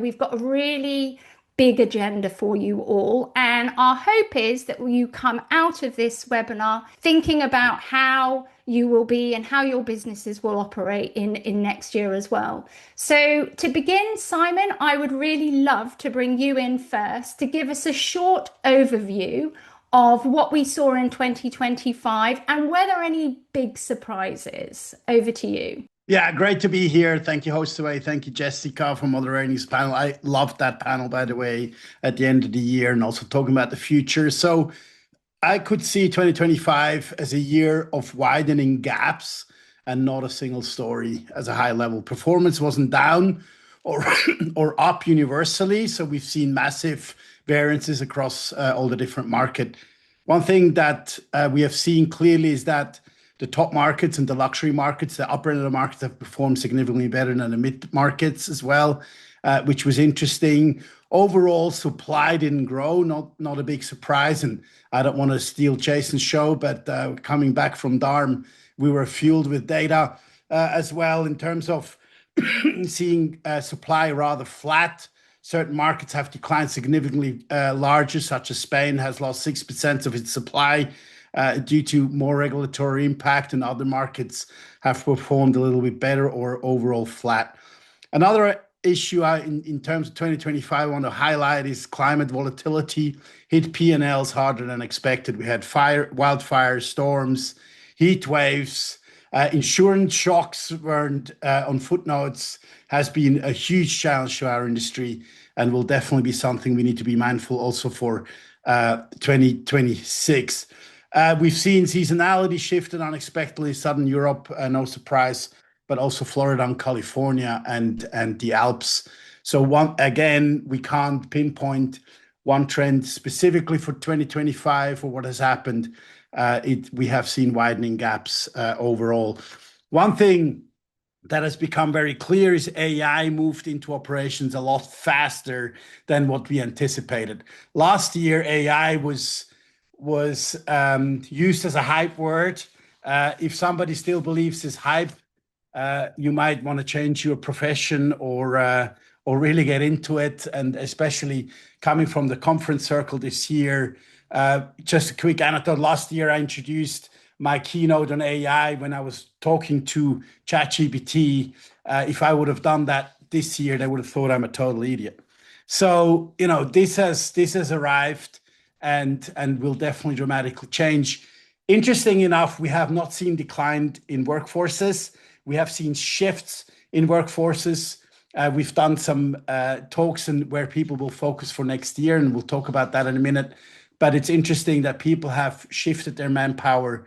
We've got a really big agenda for you all, and our hope is that you come out of this webinar thinking about how you will be and how your businesses will operate in next year as well. So to begin, Simon, I would really love to bring you in first to give us a short overview of what we saw in 2025 and were there any big surprises. Over to you. Yeah, great to be here. Thank you, Hostaway. Thank you, Jessica, for moderating this panel. I loved that panel, by the way, at the end of the year and also talking about the future. So I could see 2025 as a year of widening gaps and not a single story as a high level. Performance wasn't down or, or up universally. So we've seen massive variances across all the different market. One thing that we have seen clearly is that the top markets and the luxury markets, the upper end of the markets have performed significantly better than the mid markets as well, which was interesting. Overall, supply didn't grow, not a big surprise. And I don't want to steal Jason's show, but coming back from Darm, we were fueled with data as well in terms of seeing supply rather flat. Certain markets have declined significantly larger, such as Spain has lost 6% of its supply due to more regulatory impact, and other markets have performed a little bit better or overall flat. Another issue in terms of 2025 I want to highlight is climate volatility hit P&Ls harder than expected. We had wildfires, storms, heat waves, insurance shocks weren't on footnotes, has been a huge challenge to our industry and will definitely be something we need to be mindful also for 2026. We've seen seasonality shifted unexpectedly, Southern Europe, no surprise, but also Florida and California and the Alps. So again, we can't pinpoint one trend specifically for 2025 or what has happened. We have seen widening gaps overall. One thing that has become very clear is AI moved into operations a lot faster than what we anticipated. Last year, AI was used as a hype word. If somebody still believes this hype, you might want to change your profession or really get into it. And especially coming from the conference circle this year, just a quick anecdote. Last year, I introduced my keynote on AI when I was talking to ChatGPT. If I would have done that this year, they would have thought I'm a total idiot. So, this has arrived and will definitely dramatically change. Interesting enough, we have not seen decline in workforces. We have seen shifts in workforces. We've done some talks and where people will focus for next year, and we'll talk about that in a minute. But it's interesting that people have shifted their manpower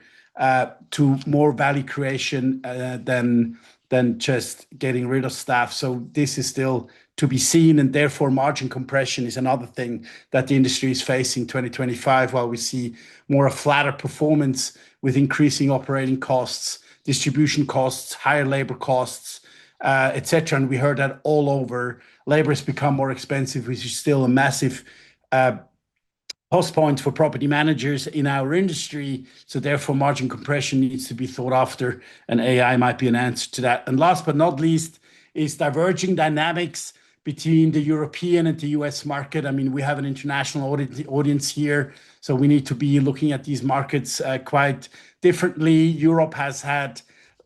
to more value creation than just getting rid of staff. So this is still to be seen, and therefore margin compression is another thing that the industry is facing 2025, while we see more a flatter performance with increasing operating costs, distribution costs, higher labor costs, etc. And we heard that all over. Labor has become more expensive, which is still a massive cost point for property managers in our industry. So therefore margin compression needs to be thought after, and AI might be an answer to that. And last but not least is diverging dynamics between the European and the US market. I mean, we have an international audience here, so we need to be looking at these markets quite differently. Europe has had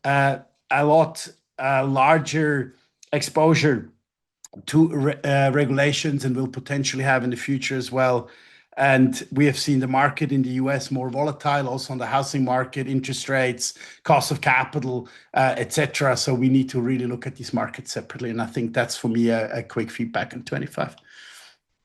a lot larger exposure to regulations and will potentially have in the future as well. And we have seen the market in the US more volatile, also on the housing market, interest rates, cost of capital, etc. So we need to really look at these markets separately. And I think that's for me a quick feedback on 25.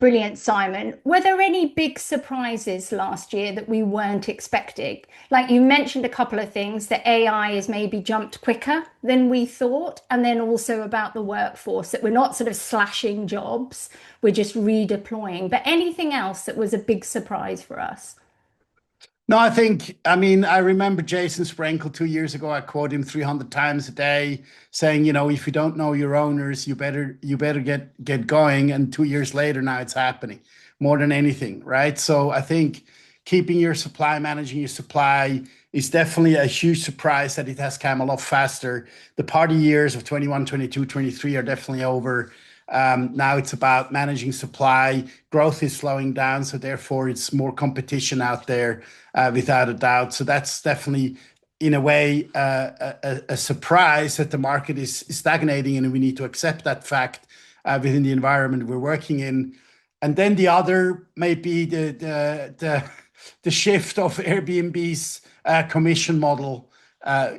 Brilliant, Simon. Were there any big surprises last year that we weren't expecting? Like you mentioned a couple of things, that AI has maybe jumped quicker than we thought, and then also about the workforce, that we're not sort of slashing jobs, we're just redeploying. But anything else that was a big surprise for us? No, I remember Jason Sprenkle 2 years ago. I quote him 300 times a day saying, if you don't know your owners, you better get going. And 2 years later, now it's happening more than anything, right? So I think keeping your supply, managing your supply is definitely a huge surprise that it has come a lot faster. The party years of 21, 22, 23 are definitely over. Now it's about managing supply. Growth is slowing down, so therefore it's more competition out there, without a doubt. So that's definitely, in a way, a surprise that the market is stagnating, and we need to accept that fact within the environment we're working in. And then the other may be the shift of Airbnb's commission model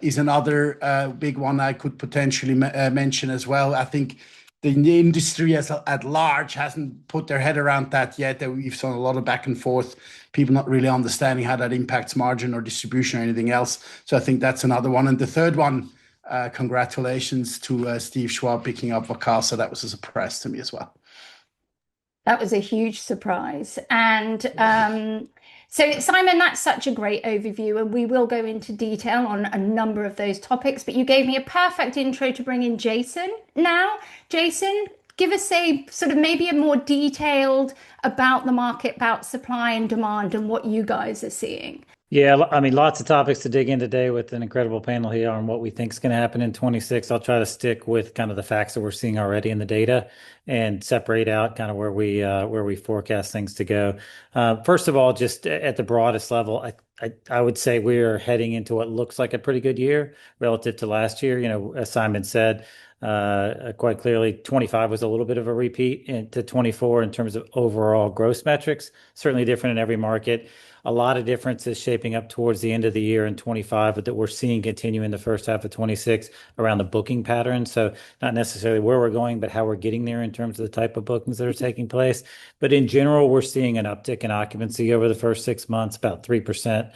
is another big one I could potentially mention as well. I think the industry as at large hasn't put their head around that yet. We've seen a lot of back and forth, people not really understanding how that impacts margin or distribution or anything else. So I think that's another one. And the third one, congratulations to Steve Schwab picking up Vacasa. That was a surprise to me as well. That was a huge surprise. And so, Simon, that's such a great overview, and we will go into detail on a number of those topics. But you gave me a perfect intro to bring in Jason now. Jason, give us a sort of maybe a more detailed about the market, about supply and demand, and what you guys are seeing. Yeah, I mean, lots of topics to dig in today with an incredible panel here on what we think is going to happen in 26. I'll try to stick with kind of the facts that we're seeing already in the data and separate out kind of where we forecast things to go. First of all, just at the broadest level, I would say we're heading into what looks like a pretty good year relative to last year. You know, as Simon said, quite clearly, 25 was a little bit of a repeat into 24 in terms of overall gross metrics, certainly different in every market. A lot of differences shaping up towards the end of the year in 25, but that we're seeing continue in the first half of 26 around the booking pattern. So not necessarily where we're going, but how we're getting there in terms of the type of bookings that are taking place. But in general, we're seeing an uptick in occupancy over the first 6 months, about 3%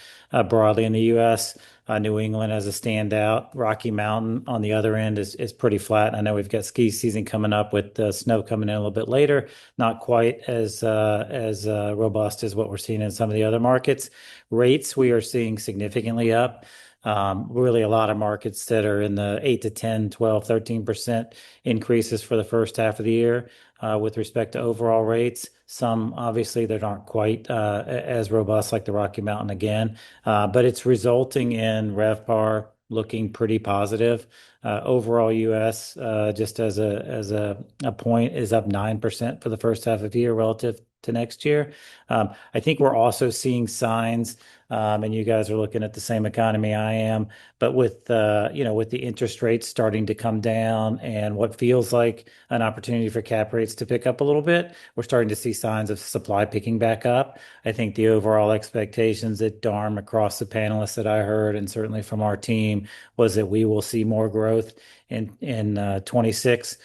broadly in the US. New England as a standout. Rocky Mountain on the other end is pretty flat. I know we've got ski season coming up with the snow coming in a little bit later, not quite as robust as what we're seeing in some of the other markets. Rates we are seeing significantly up. Really a lot of markets that are in the 8 to 10, 12, 13% increases for the first half of the year with respect to overall rates. Some obviously that aren't quite as robust like the Rocky Mountain again, but it's resulting in RevPAR looking pretty positive. Overall US, just as a point, is up 9% for the first half of the year relative to next year. I think we're also seeing signs, and you guys are looking at the same economy I am, but with with the interest rates starting to come down and what feels like an opportunity for cap rates to pick up a little bit, we're starting to see signs of supply picking back up. I think the overall expectations at DARM across the panelists that I heard, and certainly from our team, was that we will see more growth in 26.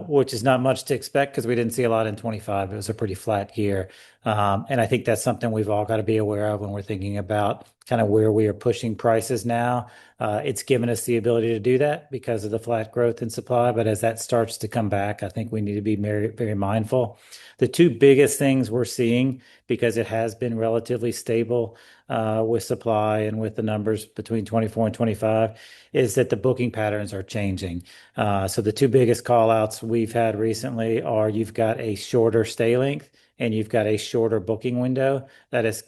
Which is not much to expect because we didn't see a lot in 25. It was a pretty flat year. And I think that's something we've all got to be aware of when we're thinking about kind of where we are pushing prices now. It's given us the ability to do that because of the flat growth in supply. But as that starts to come back, I think we need to be very, very mindful. The two biggest things we're seeing, because it has been relatively stable with supply and with the numbers between 24 and 25, is that the booking patterns are changing. So the two biggest call outs we've had recently are you've got a shorter stay length and you've got a shorter booking window that is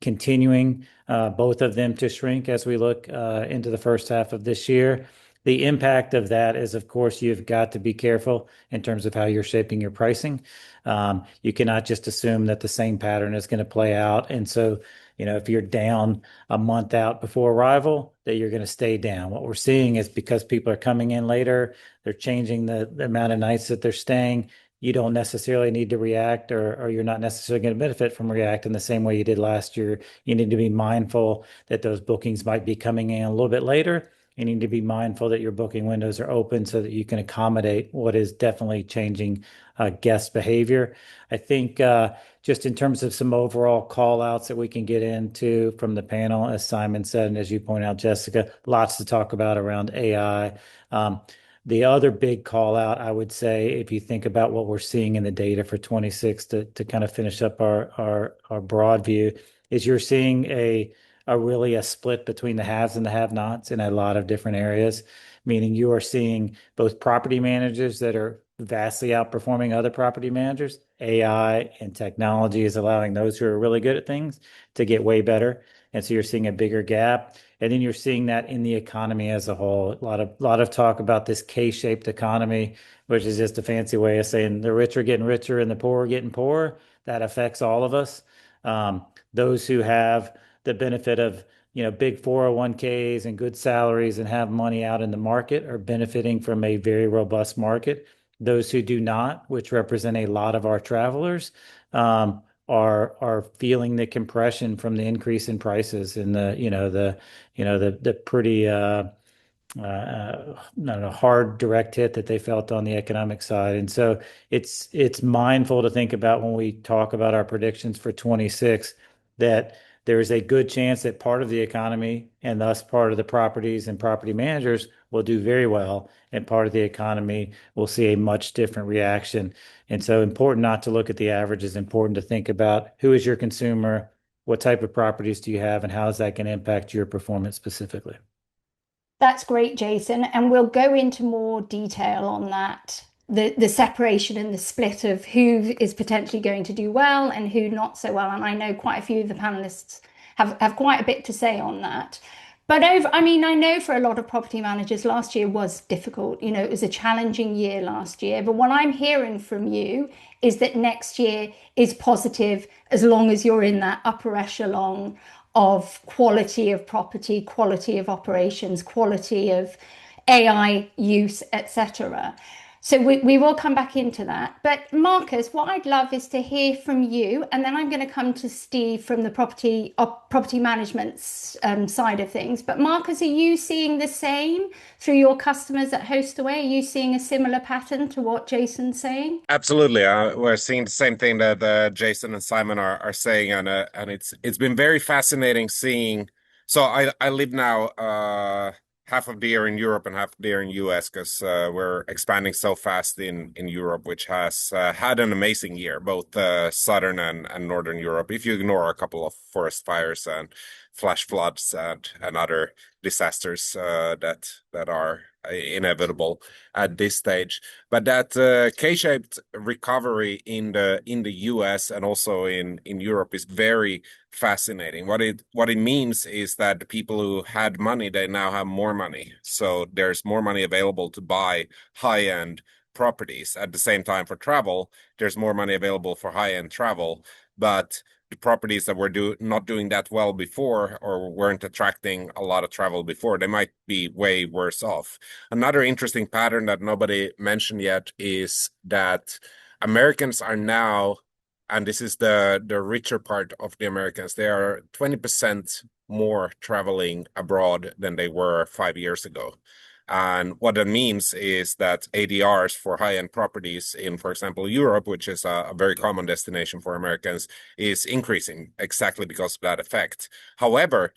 continuing both of them to shrink as we look into the first half of this year. The impact of that is, of course, you've got to be careful in terms of how you're shaping your pricing. You cannot just assume that the same pattern is going to play out. And so, if you're down a month out before arrival, that you're going to stay down. What we're seeing is because people are coming in later, they're changing the amount of nights that they're staying. You don't necessarily need to react, or you're not necessarily going to benefit from react in the same way you did last year. You need to be mindful that those bookings might be coming in a little bit later. You need to be mindful that your booking windows are open so that you can accommodate what is definitely changing guest behavior. I think just in terms of some overall call outs that we can get into from the panel, as Simon said, and as you point out, Jessica, lots to talk about around AI. The other big call out, I would say, if you think about what we're seeing in the data for 26 to kind of finish up our broad view, is you're seeing a really a split between the haves and the have-nots in a lot of different areas, meaning you are seeing both property managers that are vastly outperforming other property managers. AI and technology is allowing those who are really good at things to get way better. And so you're seeing a bigger gap. And then you're seeing that in the economy as a whole. A lot of talk about this K-shaped economy, which is just a fancy way of saying the rich are getting richer and the poor are getting poorer. That affects all of us. Those who have the benefit of big 401ks and good salaries and have money out in the market are benefiting from a very robust market. Those who do not, which represent a lot of our travelers, are feeling the compression from the increase in prices and the pretty not a hard direct hit that they felt on the economic side. And so it's mindful to think about when we talk about our predictions for 26 that there is a good chance that part of the economy and thus part of the properties and property managers will do very well, and part of the economy will see a much different reaction. And so important not to look at the averages, important to think about who is your consumer, what type of properties do you have, and how is that going to impact your performance specifically. That's great, Jason. And we'll go into more detail on that, the separation and the split of who is potentially going to do well and who not so well. And I know quite a few of the panelists have quite a bit to say on that. But I mean, I know for a lot of property managers, last year was difficult. It was a challenging year last year. But what I'm hearing from you is that next year is positive as long as you're in that upper echelon of quality of property, quality of operations, quality of AI use, etc. So we will come back into that. But Marcus, what I'd love is to hear from you, and then I'm going to come to Steve from the property management side of things. But Marcus, are you seeing the same through your customers at Hostaway? Are you seeing a similar pattern to what Jason's saying? Absolutely. We're seeing the same thing that Jason and Simon are saying, and it's been very fascinating seeing. So I live now half of the year in Europe and half of the year in US because we're expanding so fast in Europe, which has had an amazing year, both southern and northern Europe. If you ignore a couple of forest fires and flash floods and other disasters that are inevitable at this stage. But that K-shaped recovery in the US and also in Europe is very fascinating. What it means is that the people who had money, they now have more money. So there's more money available to buy high-end properties. At the same time, for travel, there's more money available for high-end travel, but the properties that were not doing that well before or weren't attracting a lot of travel before, they might be way worse off. Another interesting pattern that nobody mentioned yet is that Americans are now, and this is the richer part of the Americans, they are 20% more traveling abroad than they were 5 years ago. And what that means is that ADRs for high-end properties in, for example, Europe, which is a very common destination for Americans, is increasing exactly because of that effect. However,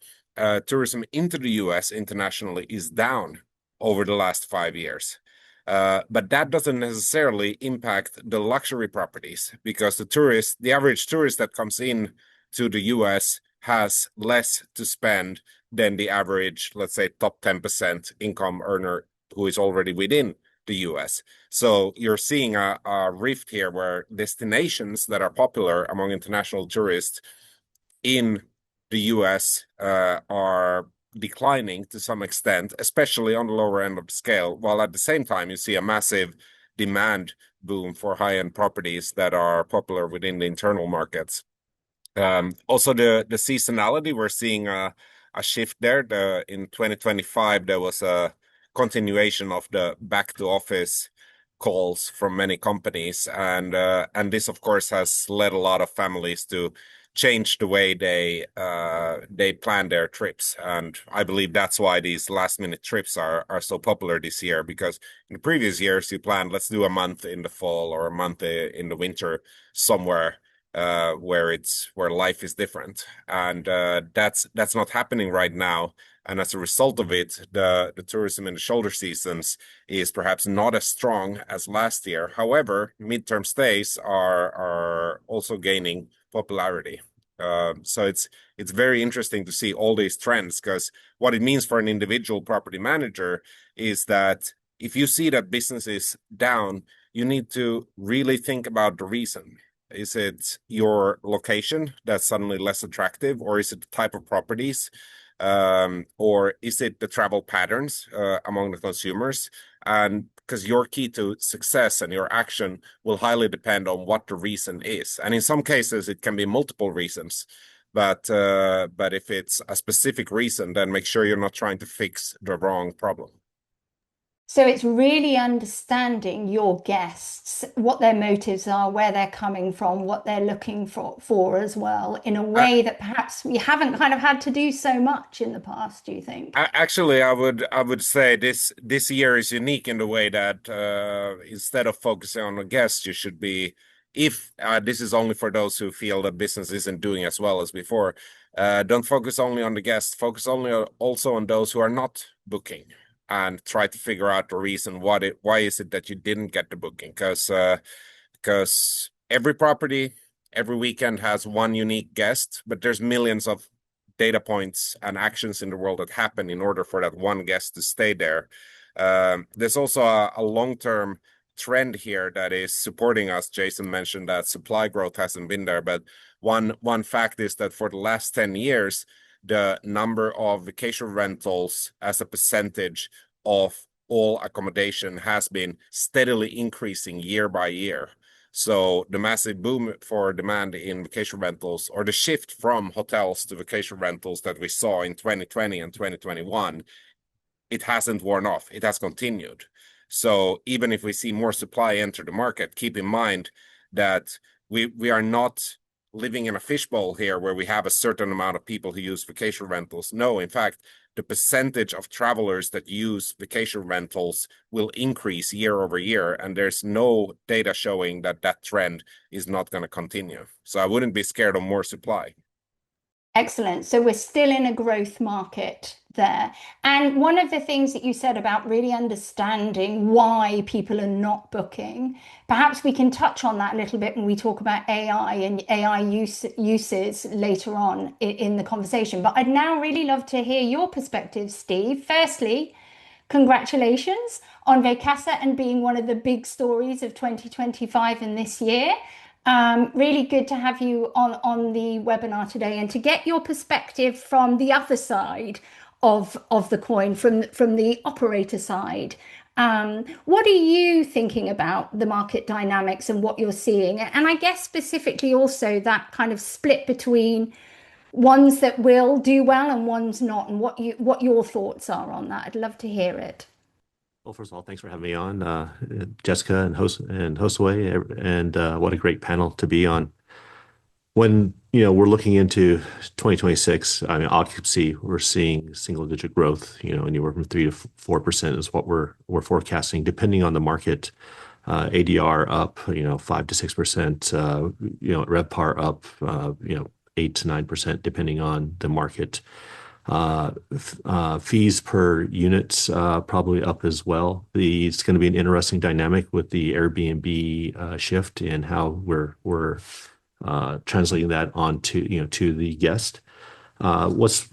tourism into the US internationally is down over the last 5 years. But that doesn't necessarily impact the luxury properties because the average tourist that comes in to the US has less to spend than the average, let's say, top 10% income earner who is already within the US. So you're seeing a rift here where destinations that are popular among international tourists in the US are declining to some extent, especially on the lower end of the scale, while at the same time you see a massive demand boom for high-end properties that are popular within the internal markets. Also, the seasonality, we're seeing a shift there. In 2025, there was a continuation of the back to office calls from many companies, and this, of course, has led a lot of families to change the way they plan their trips. And I believe that's why these last minute trips are so popular this year, because in the previous years you planned, let's do a month in the fall or a month in the winter somewhere where life is different, and that's not happening right now. And as a result of it, the tourism in the shoulder seasons is perhaps not as strong as last year. However, midterm stays are also gaining popularity. So it's very interesting to see all these trends, because what it means for an individual property manager is that if you see that business is down, you need to really think about the reason. Is it your location that's suddenly less attractive, or is it the type of properties, or is it the travel patterns among the consumers? And because your key to success and your action will highly depend on what the reason is. And in some cases, it can be multiple reasons. But if it's a specific reason, then make sure you're not trying to fix the wrong problem. So it's really understanding your guests, what their motives are, where they're coming from, what they're looking for as well, in a Uh, way that perhaps we haven't kind of had to do so much in the past, do you think? Actually, I would say this year is unique in the way that instead of focusing on the guests, you should be, if this is only for those who feel that business isn't doing as well as before, don't focus only on the guests, focus also on those who are not booking, and try to figure out the reason why is it that you didn't get the booking, because every property every weekend has one unique guest, but there's millions of data points and actions in the world that happen in order for that one guest to stay there. There's also a long-term trend here that is supporting us. Jason mentioned that supply growth hasn't been there, but one fact is that for the last 10 years, the number of vacation rentals as a percentage of all accommodation has been steadily increasing year by year. So the massive boom for demand in vacation rentals, or the shift from hotels to vacation rentals that we saw in 2020 and 2021, it hasn't worn off. It has continued. So even if we see more supply enter the market, keep in mind that we are not living in a fishbowl here where we have a certain amount of people who use vacation rentals. No, in fact, the percentage of travelers that use vacation rentals will increase year over year, and there's no data showing that that trend is not going to continue. So I wouldn't be scared of more supply. Excellent. So we're still in a growth market there. And one of the things that you said about really understanding why people are not booking, perhaps we can touch on that a little bit when we talk about AI and AI uses later on in the conversation. But I'd now really love to hear your perspective, Steve. Firstly, congratulations on Vacasa and being one of the big stories of 2025 and this year. Really good to have you on the webinar today and to get your perspective from the other side of the coin, from the operator side. What are you thinking about the market dynamics and what you're seeing? And I guess specifically also that kind of split between ones that will do well and ones not, and what your thoughts are on that. I'd love to hear it. Well, first of all, thanks for having me on, Jessica and Hostaway, and what a great panel to be on. When we're looking into 2026, I mean, occupancy, we're seeing single-digit growth. Anywhere from 3 to 4% is what we're forecasting, depending on the market. ADR up, 5 to 6%. RevPAR up, 8 to 9%, depending on the market. Fees per unit probably up as well. It's going to be an interesting dynamic with the Airbnb shift and how we're translating that onto to the guest. What's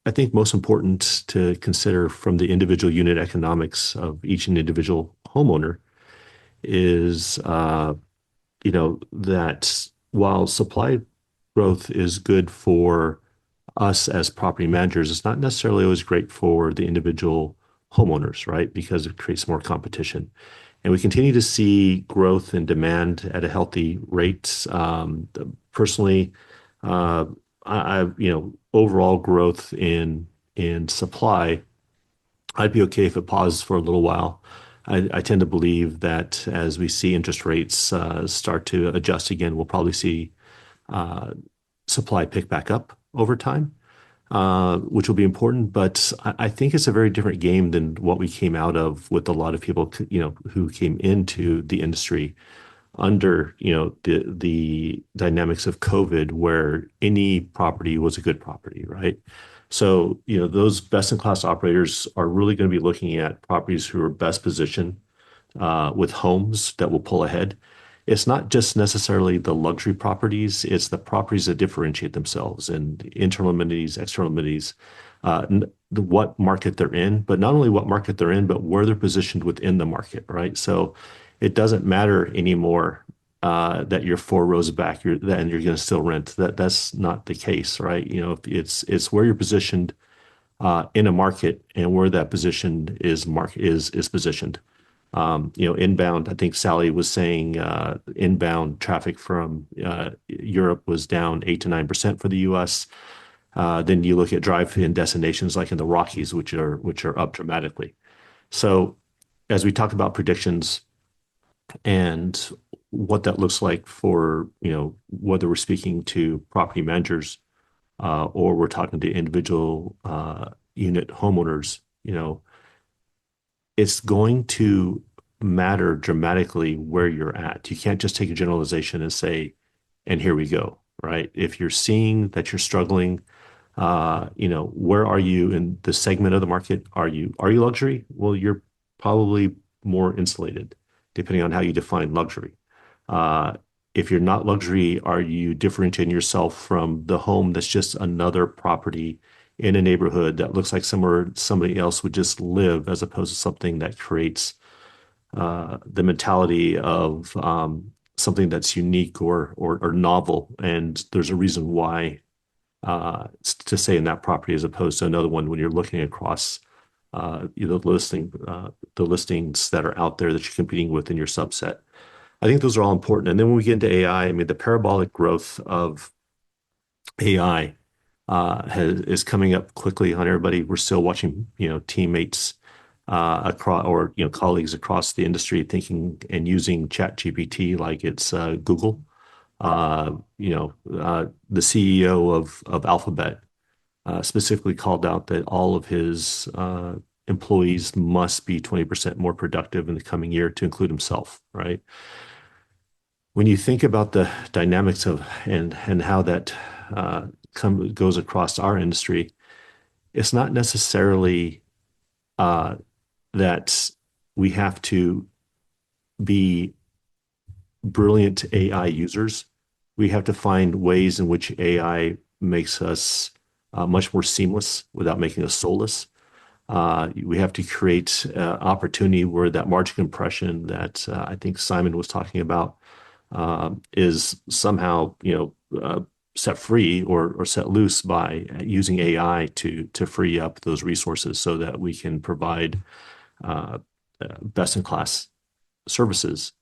I think most important to consider from the individual unit economics of each individual homeowner is that while supply growth is good for us as property managers, it's not necessarily always great for the individual homeowners, right? Because it creates more competition. And we continue to see growth and demand at a healthy rate. Personally, overall growth in supply, I'd be okay if it pauses for a little while. I tend to believe that as we see interest rates start to adjust again, we'll probably see supply pick back up over time, which will be important. But I think it's a very different game than what we came out of with a lot of people, who came into the industry under, the dynamics of COVID, where any property was a good property, right? So, those best-in-class operators are really going to be looking at properties who are best positioned with homes that will pull ahead. It's not just necessarily the luxury properties, it's the properties that differentiate themselves and internal amenities, external amenities, what market they're in, but not only what market they're in, but where they're positioned within the market, right? So it doesn't matter anymore that you're 4 rows back, you're going to still rent. That's not the case, right? You know, it's where you're positioned in a market and where that position is positioned. You know, inbound, I think Sally was saying inbound traffic from Europe was down 8 to 9% for the US. Then you look at drive-in destinations like in the Rockies, which are up dramatically. So as we talk about predictions and what that looks like for, you know, whether we're speaking to property managers or we're talking to individual unit homeowners, you know, it's going to matter dramatically where you're at. You can't just take a generalization and say, and here we go, right? If you're seeing that you're struggling, you know, where are you in the segment of the market? Are you luxury? Well, you're probably more insulated, depending on how you define luxury. If you're not luxury, are you differentiating yourself from the home that's just another property in a neighborhood that looks like somewhere somebody else would just live, as opposed to something that creates the mentality of something that's unique or novel, and there's a reason why to say in that property as opposed to another one when you're looking across you know, the listings that are out there that you're competing with in your subset. I think those are all important. And then when we get into AI, I mean, the parabolic growth of AI is coming up quickly on everybody. We're still watching, you know, teammates across, or you know, colleagues across the industry thinking and using ChatGPT like it's Google. You know, the CEO of Alphabet specifically called out that all of his employees must be 20% more productive in the coming year, to include himself, right? When you think about the dynamics of and how that goes across our industry, it's not necessarily that we have to be brilliant AI users. We have to find ways in which AI makes us much more seamless without making us soulless. We have to create opportunity where that margin compression that I think Simon was talking about is somehow, you know, set free or set loose by using AI to free up those resources so that we can provide best in class services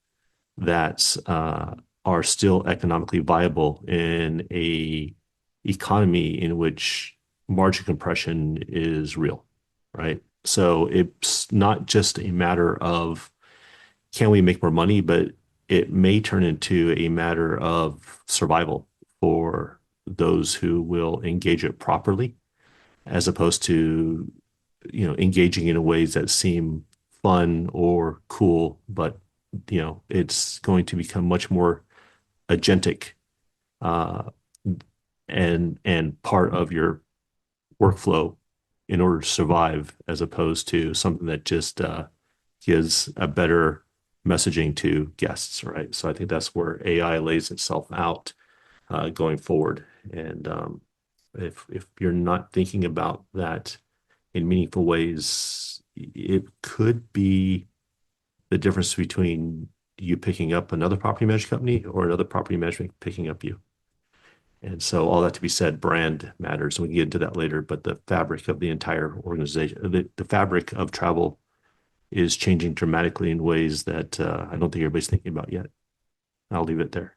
that are still economically viable in a economy in which margin compression is real, right? So it's not just a matter of can we make more money, but it may turn into a matter of survival for those who will engage it properly, as opposed to, you know, engaging in ways that seem fun or cool, but you know, it's going to become much more agentic and part of your workflow in order to survive, as opposed to something that just gives a better messaging to guests, right? So I think that's where AI lays itself out going forward. And if you're not thinking about that in meaningful ways, it could be the difference between you picking up another property management company or another property management picking up you. And so all that to be said, brand matters. And we can get into that later, but the fabric of the entire organization, the fabric of travel is changing dramatically in ways that I don't think everybody's thinking about yet. I'll leave it there.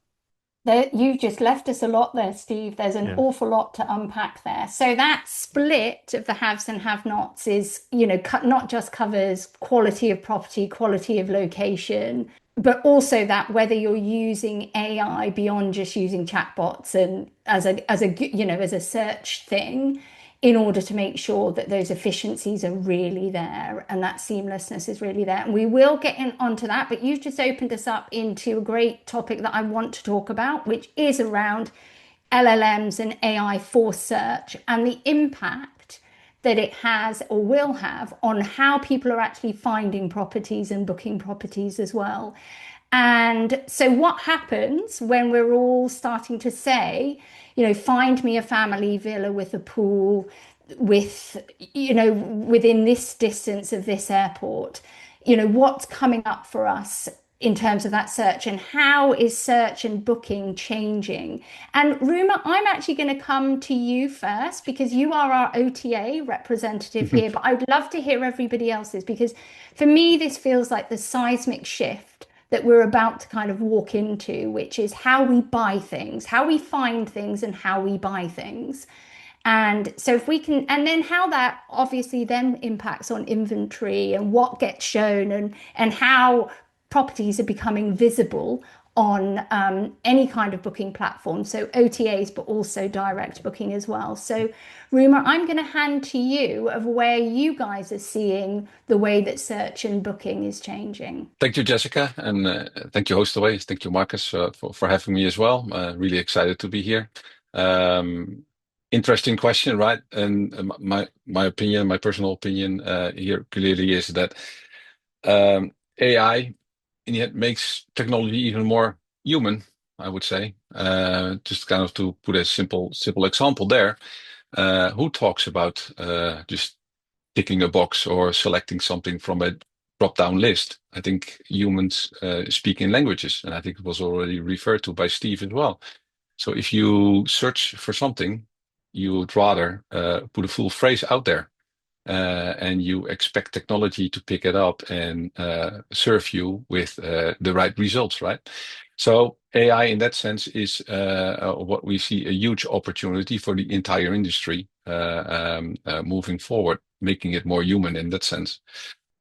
You just left us a lot there, Steve. There's an awful lot to unpack there. So that split of the haves and have-nots is, you know, not just covers quality of property, quality of location, but also that whether you're using AI beyond just using chatbots and as a search thing, in order to make sure that those efficiencies are really there and that seamlessness is really there. And we will get onto that, but you've just opened us up into a great topic that I want to talk about, which is around LLMs and AI for search and the impact that it has or will have on how people are actually finding properties and booking properties as well. And so what happens when we're all starting to say, you know, find me a family villa with a pool with, you know, within this distance of this airport, you know, what's coming up for us in terms of that search, and how is search and booking changing? And Roemer, I'm actually going to come to you first because you are our OTA representative here, but I'd love to hear everybody else's, because for me, this feels like the seismic shift that we're about to kind of walk into, which is how we buy things, how we find things, and how we buy things. And so if we can, and then how that obviously then impacts on inventory and what gets shown, and how properties are becoming visible on any kind of booking platform. So OTAs, but also direct booking as well. So Roemer, I'm going to hand to you of where you guys are seeing the way that search and booking is changing. Thank you, Jessica, and thank you, Hostaway. Thank you, Marcus, for having me as well. Really excited to be here. Interesting question, right? And my opinion, my personal opinion here clearly is that AI in the end makes technology even more human, I would say. Just kind of to put a simple example there. Who talks about just ticking a box or selecting something from a drop-down list? I think humans speak in languages, and I think it was already referred to by Steve as well. So if you search for something, you would rather put a full phrase out there, and you expect technology to pick it up and serve you with the right results, right? So AI in that sense is what we see a huge opportunity for the entire industry moving forward, making it more human in that sense.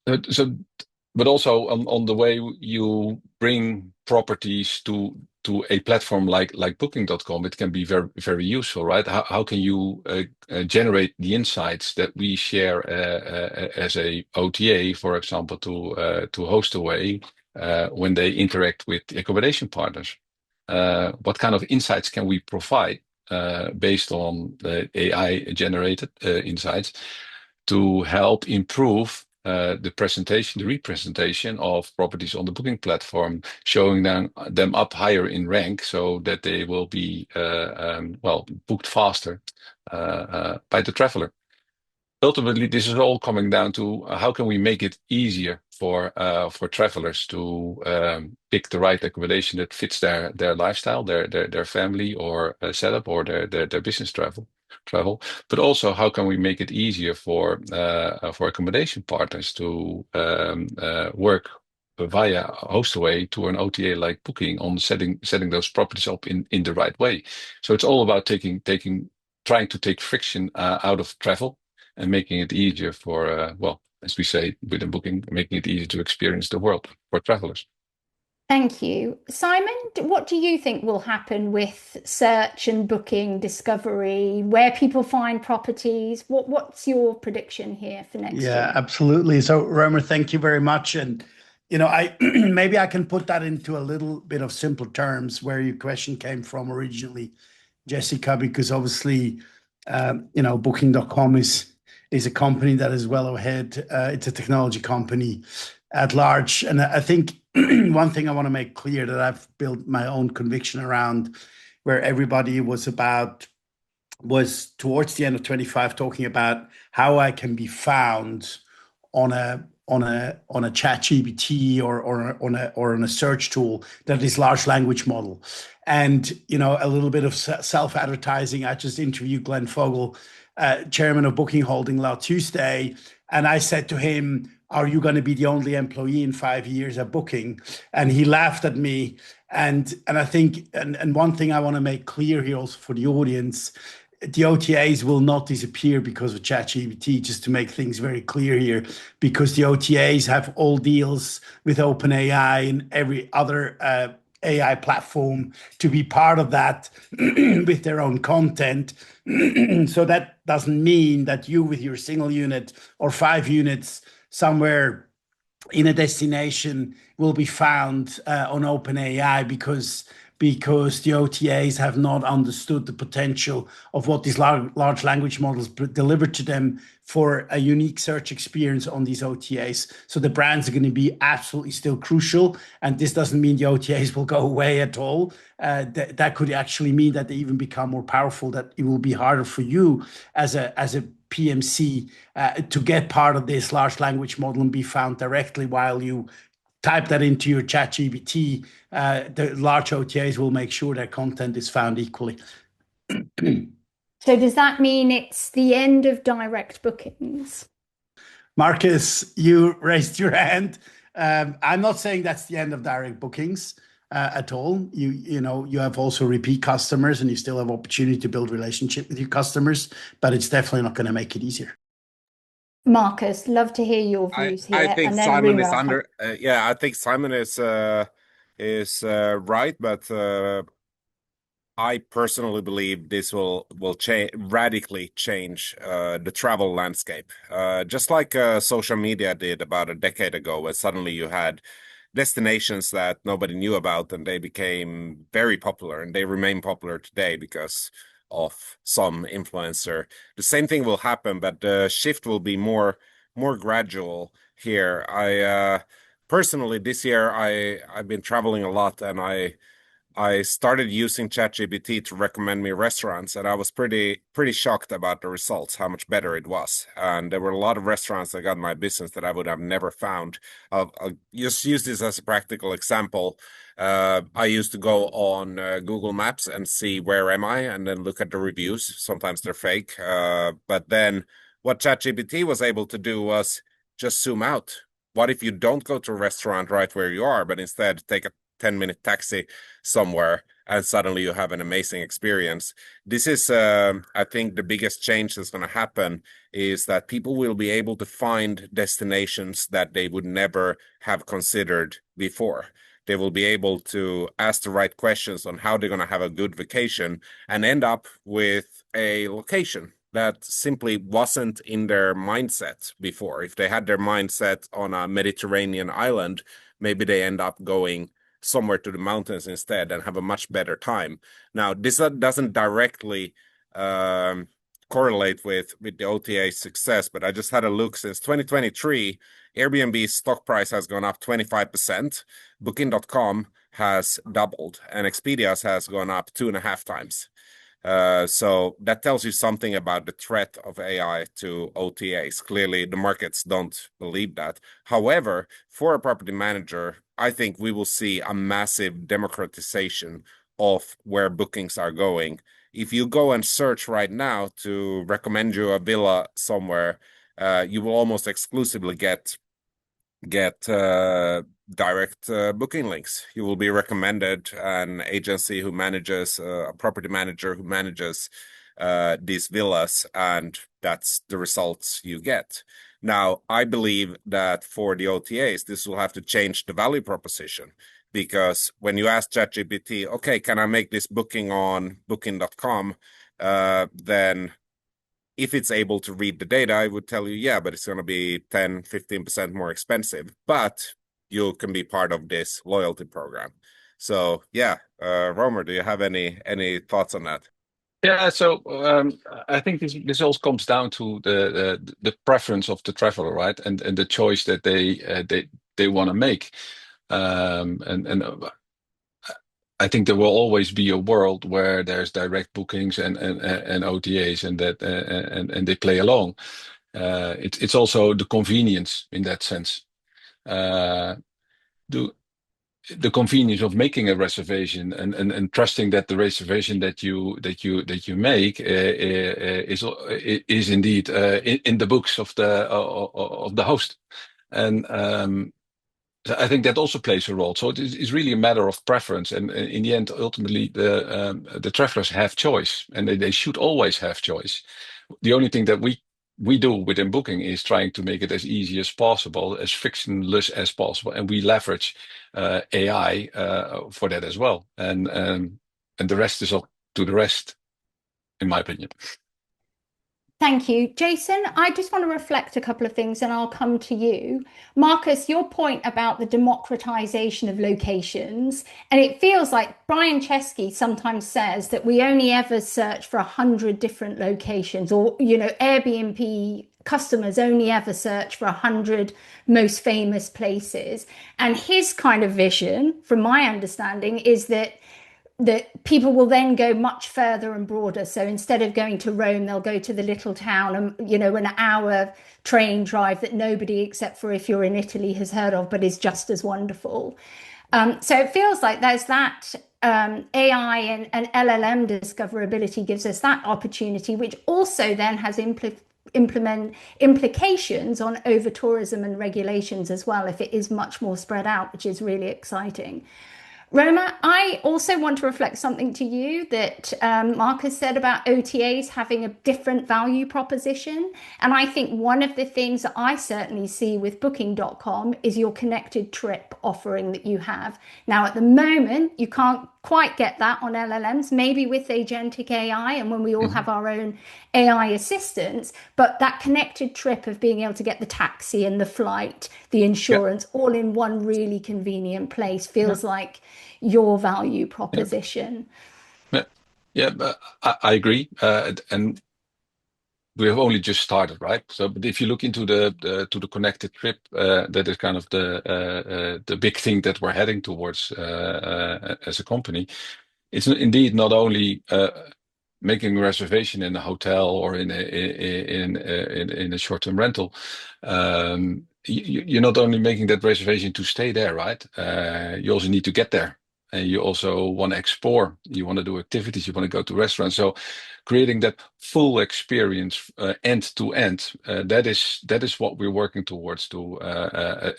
But also on the way you bring properties to a platform like Booking.com, it can be very, very useful, right? How can you generate the insights that we share as a OTA, for example, to Hostaway when they interact with the accommodation partners? What kind of insights can we provide based on the AI generated insights to help improve the representation of properties on the booking platform, showing them up higher in rank so that they will be booked faster by the traveler. Ultimately, this is all coming down to how can we make it easier for travelers to pick the right accommodation that fits their lifestyle, their family or setup, or their business travel. But also, how can we make it easier for accommodation partners to work via Hostaway to an OTA like Booking on setting those properties up in the right way. So it's all about trying to take friction out of travel and making it easier for, as we say within Booking, making it easier to experience the world for travelers. Thank you. Simon, what do you think will happen with search and booking discovery, where people find properties? What's your prediction here for next year? Yeah, absolutely. So, Roemer, thank you very much. And, I maybe I can put that into a little bit of simple terms where your question came from originally, Jessica, because obviously, Booking.com is a company that is well ahead. It's a technology company at large. And I think one thing I want to make clear that I've built my own conviction around, where everybody was towards the end of 25 talking about how I can be found on a ChatGPT or on a search tool that is large language model. And a little bit of self-advertising. I just interviewed Glenn Fogel, chairman of Booking Holding, last Tuesday, and I said to him, "Are you going to be the only employee in 5 years at Booking?" And he laughed at me. And I think, and one thing I want to make clear here also for the audience, the OTAs will not disappear because of ChatGPT, just to make things very clear here, because the OTAs have all deals with OpenAI and every other AI platform to be part of that with their own content. So that doesn't mean that you, with your single unit or 5 units somewhere in a destination, will be found on OpenAI because the OTAs have not understood the potential of what these large language models deliver to them for a unique search experience on these OTAs. So the brands are going to be absolutely still crucial. And this doesn't mean the OTAs will go away at all. That could actually mean that they even become more powerful, that it will be harder for you as a PMC to get part of this large language model and be found directly, while you type that into your ChatGPT, the large OTAs will make sure their content is found equally. So does that mean it's the end of direct bookings? Marcus, you raised your hand. I'm not saying that's the end of direct bookings at all. You have also repeat customers, and you still have opportunity to build relationship with your customers, but it's definitely not going to make it easier. Marcus, love to hear your views here. I think And then Simon Roemer, is under. Yeah, I think Simon is right, but I personally believe this will radically change the travel landscape. Just like social media did about a decade ago, where suddenly you had destinations that nobody knew about, and they became very popular, and they remain popular today because of some influencer. The same thing will happen, but the shift will be more gradual here. I personally this year I've been traveling a lot, and I started using ChatGPT to recommend me restaurants, and I was pretty shocked about the results, how much better it was. And there were a lot of restaurants that got my business that I would have never found. I'll just use this as a practical example. I used to go on Google Maps and see where am I, and then look at the reviews. Sometimes they're fake. But then what ChatGPT was able to do was just zoom out. What if you don't go to a restaurant right where you are, but instead take a 10-minute taxi somewhere, and suddenly you have an amazing experience? This is, I think, the biggest change that's going to happen is that people will be able to find destinations that they would never have considered before. They will be able to ask the right questions on how they're going to have a good vacation and end up with a location that simply wasn't in their mindset before. If they had their mindset on a Mediterranean island, maybe they end up going somewhere to the mountains instead and have a much better time. Now, this doesn't directly correlate with the OTA success, but I just had a look. Since 2023, Airbnb's stock price has gone up 25%, Booking.com has doubled, and Expedia's has gone up 2.5 times. So that tells you something about the threat of AI to OTAs. Clearly, the markets don't believe that. However, for a property manager, I think we will see a massive democratization of where bookings are going. If you go and search right now to recommend you a villa somewhere, you will almost exclusively get direct booking links. You will be recommended an agency who manages a property manager who manages these villas, and that's the results you get. Now, I believe that for the OTAs, this will have to change the value proposition, because when you ask ChatGPT, okay, can I make this booking on Booking.com? Then if it's able to read the data, I would tell you, yeah, but it's going to be 10, 15% more expensive. But you can be part of this loyalty program. So, yeah, Roemer, do you have any thoughts on that? Yeah, so I think this all comes down to the preference of the traveler, right, and the choice that they want to make, and I think there will always be a world where there's direct bookings and OTAs, and that and they play along. It's also the convenience in that sense. The convenience of making a reservation and trusting that the reservation that you make is indeed in the books of the host, and I think that also plays a role. So it's really a matter of preference, and in the end, ultimately, the travelers have choice, and they should always have choice. The only thing that we do within Booking is trying to make it as easy as possible, as frictionless as possible, and we leverage AI for that as well. And the rest is up to the rest, in my opinion. Thank you. Jason, I just want to reflect a couple of things and I'll come to you. Marcus, your point about the democratization of locations, and it feels like Brian Chesky sometimes says that we only ever search for 100 different locations, or, Airbnb customers only ever search for 100 most famous places. And his kind of vision, from my understanding, is that that people will then go much further and broader. So instead of going to Rome, they'll go to the little town, and an hour train drive that nobody except for if you're in Italy has heard of, but is just as wonderful. So it feels like there's that AI and LLM discoverability gives us that opportunity, which also then has implications on over tourism and regulations as well, if it is much more spread out, which is really exciting. Roemer, I also want to reflect something to you that Marcus said about OTAs having a different value proposition. And I think one of the things that I certainly see with Booking.com is your connected trip offering that you have. Now, at the moment, you can't quite get that on LLMs, maybe with agentic AI and when we all have our own AI assistants, but that connected trip of being able to get the taxi and the flight, the insurance, all in one really convenient place feels like your value proposition. But I agree. And we have only just started, right? So, but if you look into the connected trip, that is kind of the big thing that we're heading towards as a company. It's indeed not only making a reservation in a hotel or in a short-term rental. You're not only making that reservation to stay there, right? You also need to get there. And you also want to explore, you want to do activities, you want to go to restaurants. So creating that full experience end to end, that is what we're working towards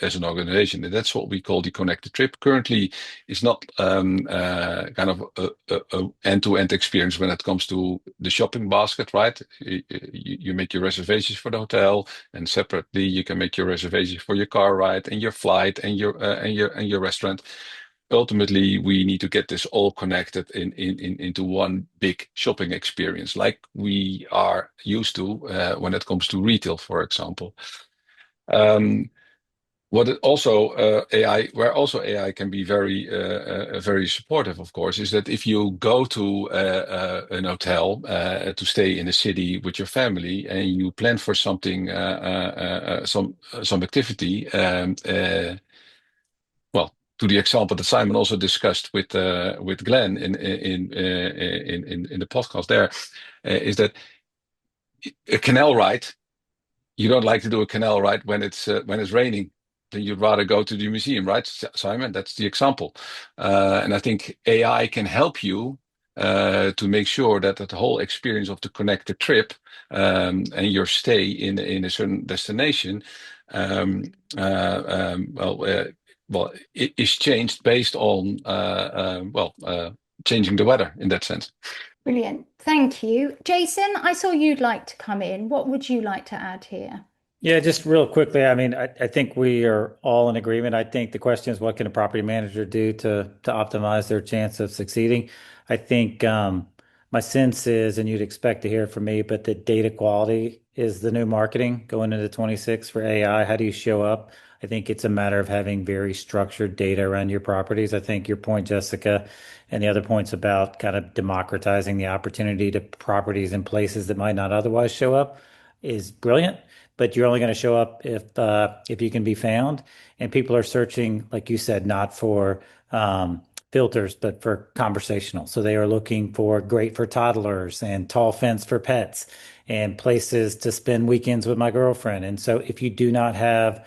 as an organization. And that's what we call the connected trip. Currently, it's not kind of a end-to-end experience when it comes to the shopping basket, right? You make your reservations for the hotel, and separately you can make your reservations for your car ride and your flight and your restaurant. Ultimately, we need to get this all connected into one big shopping experience, like we are used to when it comes to retail, for example. What it also where also AI can be very supportive, of course, is that if you go to an hotel to stay in a city with your family and you plan for something, some activity, well, to the example that Simon also discussed with Glenn in the podcast, there is that a canal ride. You don't like to do a canal ride when it's raining. Then you'd rather go to the museum, right, Simon? That's the example. And I think AI can help you to make sure that the whole experience of the connected trip and your stay in a certain destination, it is changed based on changing the weather in that sense. Brilliant. Thank you. Jason, I saw you'd like to come in. What would you like to add here? Yeah, just real quickly. I mean, I think we are all in agreement. I think the question is, what can a property manager do to optimize their chance of succeeding? I think my sense is, and you'd expect to hear from me, but that data quality is the new marketing going into 26 for AI. How do you show up? I think it's a matter of having very structured data around your properties. I think your point, Jessica, and the other points about kind of democratizing the opportunity to properties in places that might not otherwise show up is brilliant. But you're only going to show up if you can be found. And people are searching, like you said, not for filters, but for conversational. So they are looking for great for toddlers and tall fence for pets and places to spend weekends with my girlfriend. And so if you do not have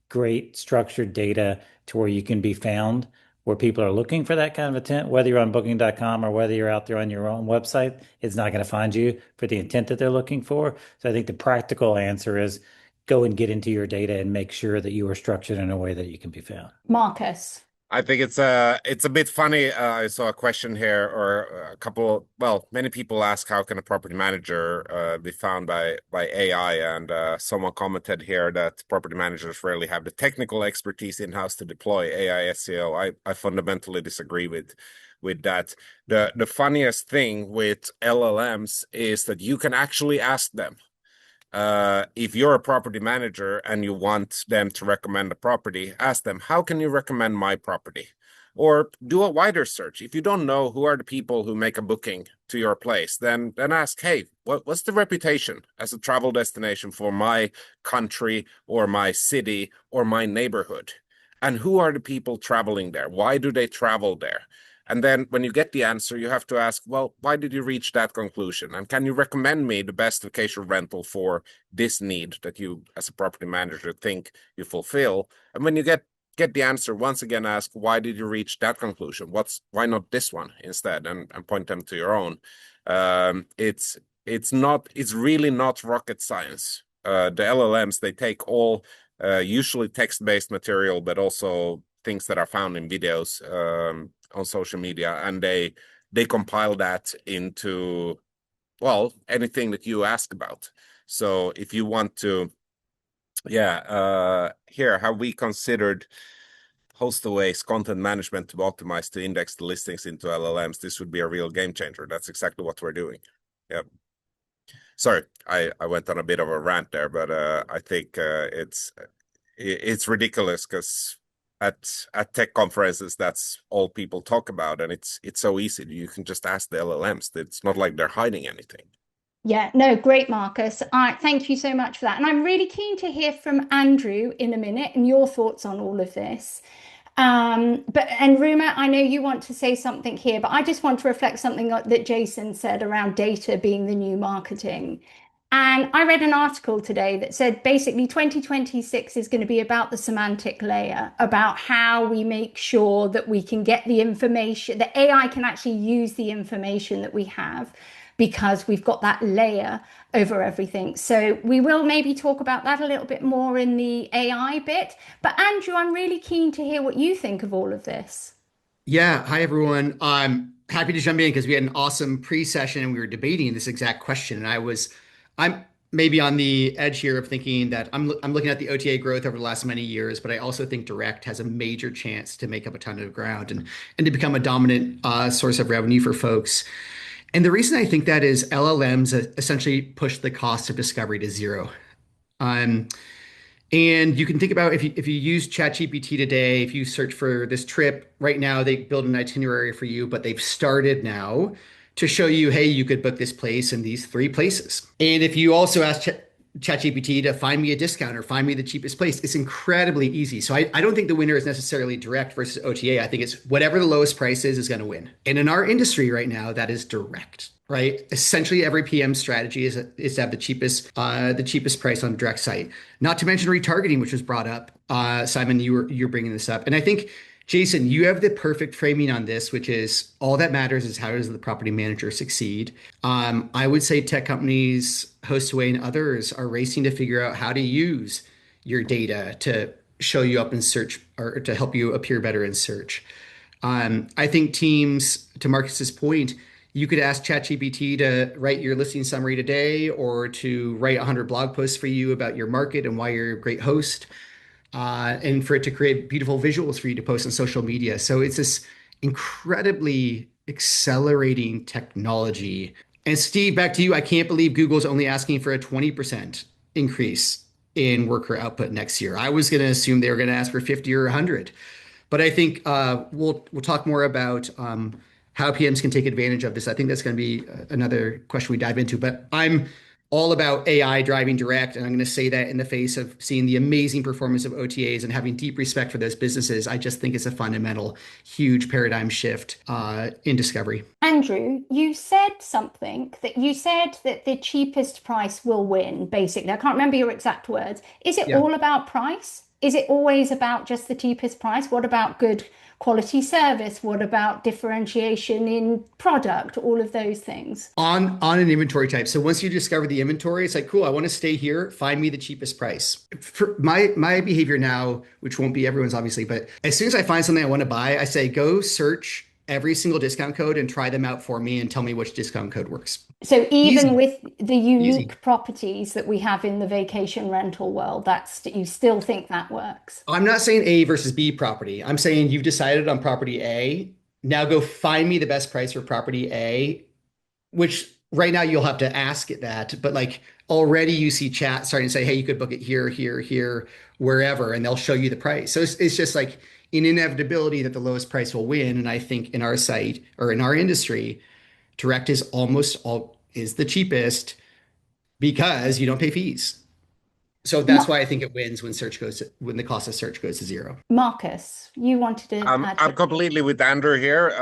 great structured data to where you can be found, where people are looking for that kind of intent, whether you're on booking.com or whether you're out there on your own website, it's not going to find you for the intent that they're looking for. So I think the practical answer is go and get into your data and make sure that you are structured in a way that you can be found. Marcus. I think it's a bit funny. I saw a question here, or a couple. Well, many people ask how can a property manager be found by AI, and someone commented here that property managers rarely have the technical expertise in house to deploy AI SEO. I fundamentally disagree with that. The funniest thing with LLMs is that you can actually ask them. If you're a property manager and you want them to recommend a property, ask them, how can you recommend my property? Or do a wider search. If you don't know who are the people who make a booking to your place, then ask, hey, what's the reputation as a travel destination for my country or my city or my neighborhood? And who are the people traveling there? Why do they travel there? And then when you get the answer, you have to ask, well, why did you reach that conclusion? And can you recommend me the best vacation rental for this need that you, as a property manager, think you fulfill? And when you get the answer, once again, ask, why did you reach that conclusion? Why not this one instead? And point them to your own. It's really not rocket science. The LLMs, they take all usually text-based material, but also things that are found in videos on social media, and they compile that into, well, anything that you ask about. So if you want to, here, have we considered Hostaway's content management to optimize to index the listings into LLMs? This would be a real game changer. That's exactly what we're doing. Yep. Sorry, I went on a bit of a rant there, but I think it's ridiculous because at tech conferences, that's all people talk about, and it's so easy. You can just ask the LLMs. It's not like they're hiding anything. Yeah, no, great, Marcus. Thank you so much for that. And I'm really keen to hear from Andrew in a minute and your thoughts on all of this. And Roemer, I know you want to say something here, but I just want to reflect something that Jason said around data being the new marketing. And I read an article today that said basically 2026 is going to be about the semantic layer, about how we make sure that we can get the information, that AI can actually use the information that we have because we've got that layer over everything. So we will maybe talk about that a little bit more in the AI bit. But Andrew, I'm really keen to hear what you think of all of this. Yeah, hi everyone. I'm happy to jump in because we had an awesome pre-session and we were debating this exact question. And I'm maybe on the edge here of thinking that I'm looking at the OTA growth over the last many years, but I also think direct has a major chance to make up a ton of ground and to become a dominant source of revenue for folks. And the reason I think that is LLMs essentially push the cost of discovery to zero. And you can think about if you use ChatGPT today, if you search for this trip right now, they build an itinerary for you, but they've started now to show you, hey, you could book this place in these 3 places. And if you also ask ChatGPT to find me a discount or find me the cheapest place, it's incredibly easy. So I don't think the winner is necessarily direct versus OTA. I think it's whatever the lowest price is going to win. And in our industry right now, that is direct, right? Essentially, every PM strategy is to have the cheapest price on a direct site. Not to mention retargeting, which was brought up. Simon, you're bringing this up, and I think, Jason, you have the perfect framing on this, which is all that matters is how does the property manager succeed. I would say tech companies, Hostaway and others are racing to figure out how to use your data to show you up in search or to help you appear better in search. I think teams, to Marcus's point, you could ask ChatGPT to write your listing summary today or to write 100 blog posts for you about your market and why you're a great host. And for it to create beautiful visuals for you to post on social media. So it's this incredibly accelerating technology. And Steve, back to you. I can't believe Google's only asking for a 20% increase in worker output next year. I was going to assume they were going to ask for 50 or 100. But I think we'll talk more about how PMs can take advantage of this. I think that's going to be another question we dive into. But I'm all about AI driving direct. And I'm going to say that in the face of seeing the amazing performance of OTAs and having deep respect for those businesses. I just think it's a fundamental, huge paradigm shift in discovery. Andrew, you said something that you said that the cheapest price will win, basically. I can't remember your exact words. Is it all about price? Is it always about just the cheapest price? What about good quality service? What about differentiation in product? All of those things. On an inventory type. So once you discover the inventory, it's like, cool, I want to stay here. Find me the cheapest price. For my behavior now, which won't be everyone's obviously, but as soon as I find something I want to buy, I say, go search every single discount code and try them out for me and tell me which discount code works. So even Easy. with the unique Easy. properties that we have in the vacation rental world, you still think that works? I'm not saying A versus B property. I'm saying you've decided on property A. Now go find me the best price for property A, which right now you'll have to ask it that, but like already you see chat starting to say, hey, you could book it here, here, here, wherever, and they'll show you the price. So it's just like an inevitability that the lowest price will win. And I think in our site or in our industry, direct is the cheapest because you don't pay fees. So that's why I think it wins when the cost of search goes to zero. Marcus, you wanted to add I'm completely with Andrew here,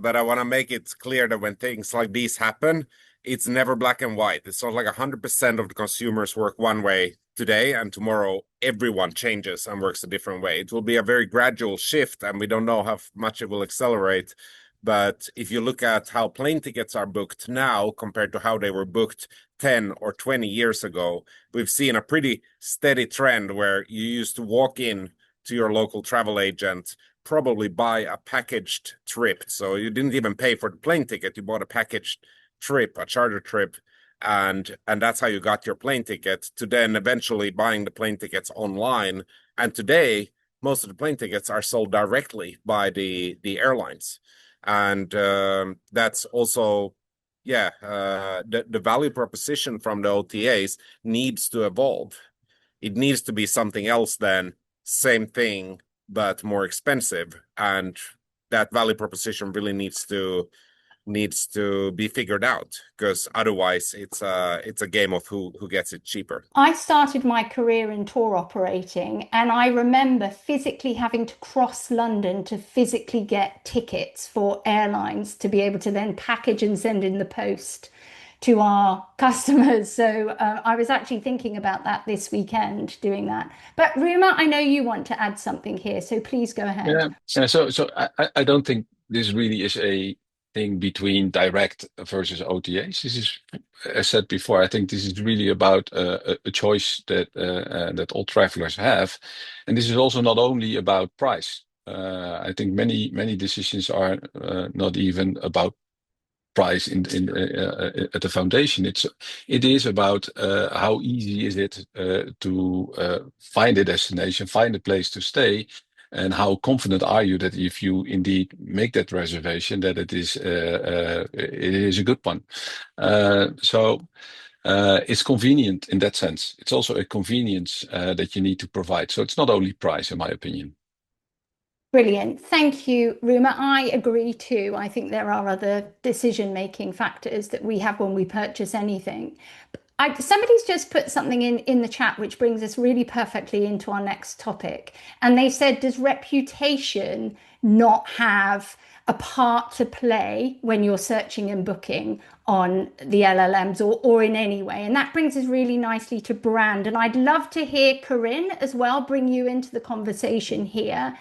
but I want to make it clear that when things like these happen, it's never black and white. It's not like 100% of the consumers work one way today, and tomorrow everyone changes and works a different way. It will be a very gradual shift, and we don't know how much it will accelerate. But if you look at how plane tickets are booked now compared to how they were booked 10 or 20 years ago, we've seen a pretty steady trend where you used to walk in to your local travel agent, probably buy a packaged trip. So you didn't even pay for the plane ticket. You bought a packaged trip, a charter trip, and that's how you got your plane ticket, to then eventually buying the plane tickets online. And today, most of the plane tickets are sold directly by the airlines. And that's also, the value proposition from the OTAs needs to evolve. It needs to be something else than same thing, but more expensive. And that value proposition really needs to be figured out, because otherwise it's a game of who gets it cheaper. I started my career in tour operating, and I remember physically having to cross London to physically get tickets for airlines to be able to then package and send in the post to our customers. So I was actually thinking about that this weekend, doing that. But Roemer, I know you want to add something here, so please go ahead. Yeah. So I don't think this really is a thing between direct versus OTAs. This is, as said before, I think this is really about a choice that all travelers have, and this is also not only about price. I think many decisions are not even about price at the foundation. It is about how easy is it to find a destination, find a place to stay, and how confident are you that if you indeed make that reservation, that it is a good one. So it's convenient in that sense. It's also a convenience that you need to provide. So it's not only price, in my opinion. Brilliant. Thank you, Roemer. I agree too. I think there are other decision-making factors that we have when we purchase anything. Somebody's just put something in the chat which brings us really perfectly into our next topic. And they said, does reputation not have a part to play when you're searching and booking on the LLMs or in any way? And that brings us really nicely to brand. And I'd love to hear Corinne as well, bring you into the conversation here.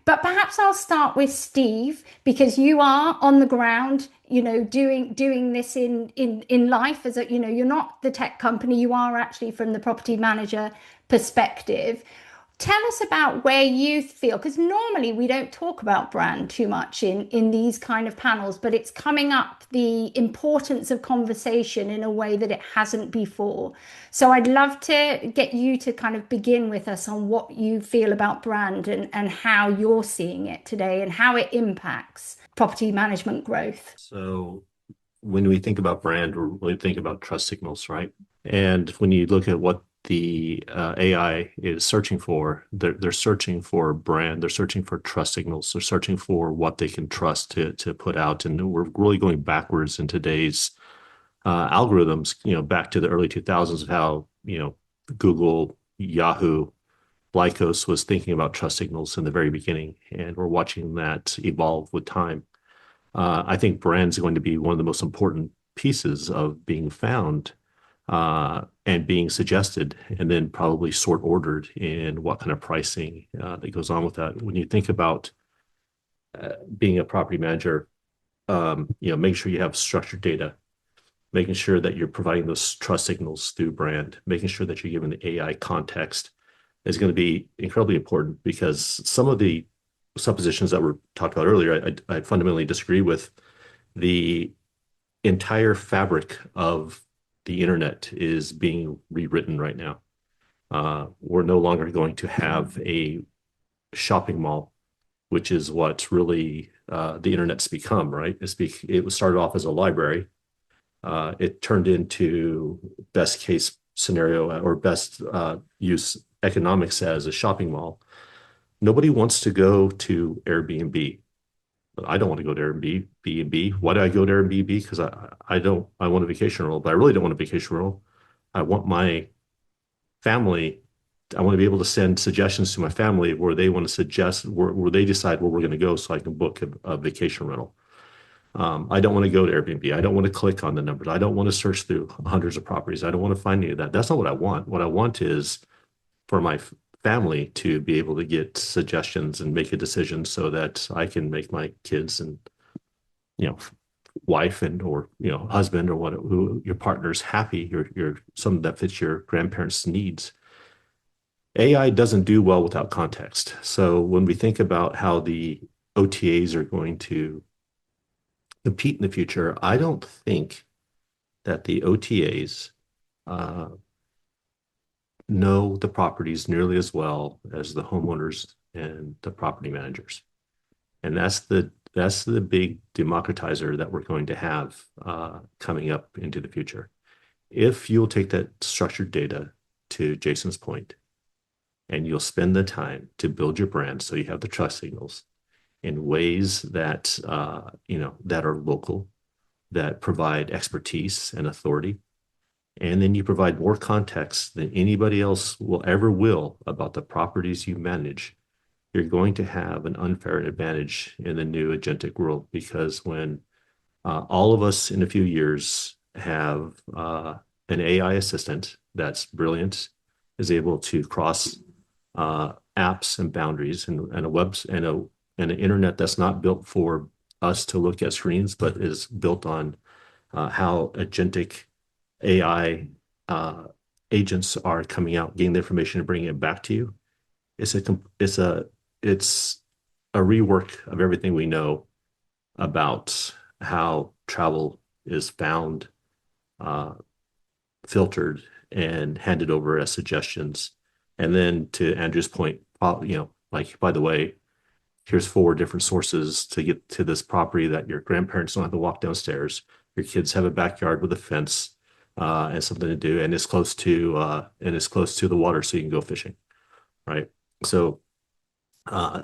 But perhaps I'll start with Steve, because you are on the ground, doing this in life as a, you're not the tech company, you are actually from the property manager perspective. Tell us about where you feel, because normally we don't talk about brand too much in these kind of panels, but it's coming up, the importance of conversation in a way that it hasn't before. So I'd love to get you to kind of begin with us on what you feel about brand and how you're seeing it today and how it impacts property management growth. So when we think about brand, we really think about trust signals, right? And when you look at what the AI is searching for, they're searching for brand, they're searching for trust signals, they're searching for what they can trust to put out. And we're really going backwards in today's algorithms, back to the early 2000s of how, Google, Yahoo, Lycos was thinking about trust signals in the very beginning. And we're watching that evolve with time. I think brand is going to be one of the most important pieces of being found and being suggested, and then probably sort ordered in what kind of pricing that goes on with that. When you think about being a property manager, make sure you have structured data, making sure that you're providing those trust signals through brand, making sure that you're giving the AI context is going to be incredibly important, because some of the suppositions that were talked about earlier, I fundamentally disagree with. The entire fabric of the internet is being rewritten right now. We're no longer going to have a shopping mall, which is what really the internet's become, right? It was started off as a library. It turned into best case scenario or best use economics as a shopping mall. Nobody wants to go to Airbnb. I don't want to go to Airbnb. Why do I go to Airbnb? Because I want a vacation rental, but I really don't want a vacation rental. I want my family I want to be able to send suggestions to my family where they want to suggest where they decide where we're going to go, so I can book a vacation rental. I don't want to go to Airbnb. I don't want to click on the numbers. I don't want to search through hundreds of properties. I don't want to find any of that. That's not what I want. What I want is for my family to be able to get suggestions and make a decision so that I can make my kids and, wife and, or, husband or who your partner's happy, your something that fits your grandparents' needs. AI doesn't do well without context. So when we think about how the OTAs are going to compete in the future, I don't think that the OTAs know the properties nearly as well as the homeowners and the property managers. And that's the big democratizer that we're going to have coming up into the future. If you'll take that structured data, to Jason's point, and you'll spend the time to build your brand so you have the trust signals in ways that that are local, that provide expertise and authority, and then you provide more context than anybody else will about the properties you manage, you're going to have an unfair advantage in the new agentic world. Because when all of us in a few years have an AI assistant that's brilliant, is able to cross apps and boundaries, and a web and an internet that's not built for us to look at screens, but is built on how agentic AI agents are coming out, getting the information and bringing it back to you. It's a rework of everything we know about how travel is found, filtered, and handed over as suggestions. And then to Andrew's point, like, by the way, here's 4 different sources to get to this property that your grandparents don't have to walk downstairs. Your kids have a backyard with a fence and something to do, and it's close to the water, so you can go fishing, right? So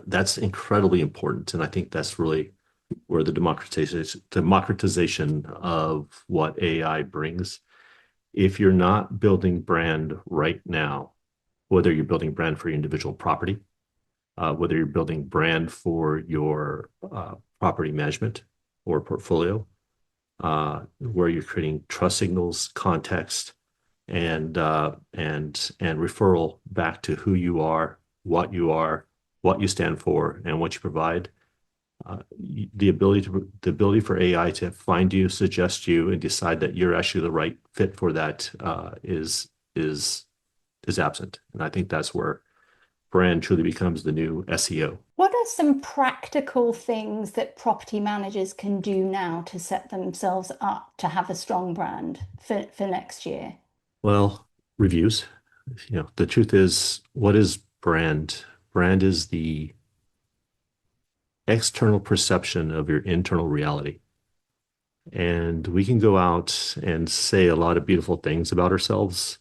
that's incredibly important, and I think that's really where the democratization of what AI brings. If you're not building brand right now, whether you're building brand for your individual property, whether you're building brand for your property management or portfolio, where you're creating trust signals, context, and referral back to who you are, what you stand for, and what you provide. The ability for AI to find you, suggest you, and decide that you're actually the right fit for that is absent. And I think that's where brand truly becomes the new SEO. What are some practical things that property managers can do now to set themselves up to have a strong brand for next year? Well, reviews. The truth is, what is brand? Brand is the external perception of your internal reality. And we can go out and say a lot of beautiful things about ourselves,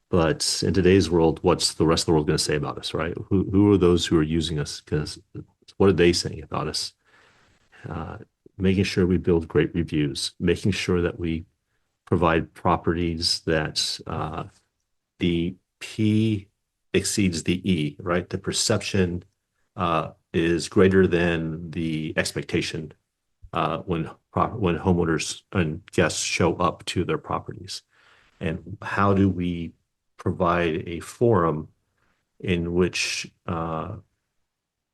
but in today's world, what's the rest of the world going to say about us, right? Who are those who are using us? Because what are they saying about us? Making sure we build great reviews, making sure that we provide properties that the P exceeds the E, right? The perception is greater than the expectation when homeowners and guests show up to their properties. And how do we provide a forum in which our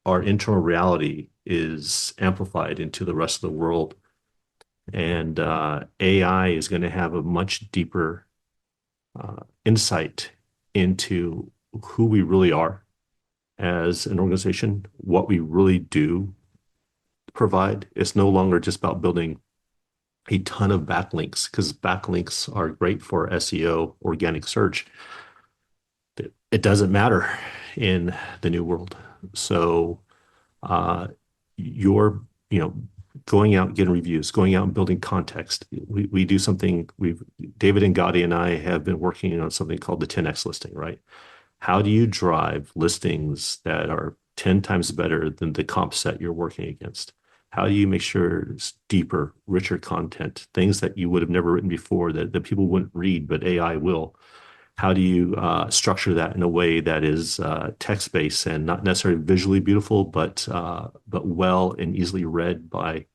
internal reality is amplified into the rest of the world? And AI is going to have a much deeper insight into who we really are as an organization, what we really do provide. It's no longer just about building a ton of backlinks, because backlinks are great for SEO, organic search. It doesn't matter in the new world. So you're going out and getting reviews, going out and building context. We do something, David and Gotti and I have been working on something called the 10X listing, right? How do you drive listings that are 10 times better than the comp set you're working against? How do you make sure it's deeper, richer content, things that you would have never written before that people wouldn't read, but AI will? How do you structure that in a way that is text-based and not necessarily visually beautiful, but well and easily read by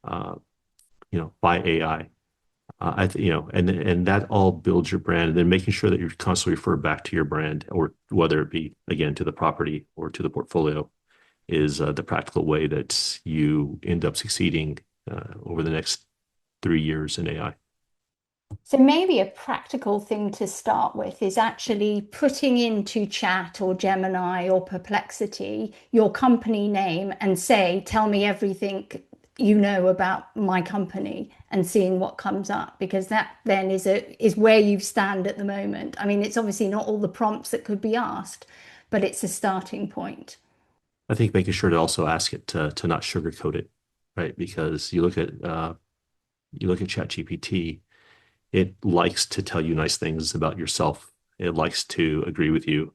by AI? And that all builds your brand, and then making sure that you constantly refer back to your brand, or whether it be again to the property or to the portfolio, is the practical way that you end up succeeding over the next 3 years in AI. So maybe a practical thing to start with is actually putting into Chat or Gemini or Perplexity your company name and say, tell me everything you know about my company, and seeing what comes up, because that then is where you stand at the moment. I mean, it's obviously not all the prompts that could be asked, but it's a starting point. I think making sure to also ask it to not sugarcoat it, right? Because you look at ChatGPT, it likes to tell you nice things about yourself. It likes to agree with you.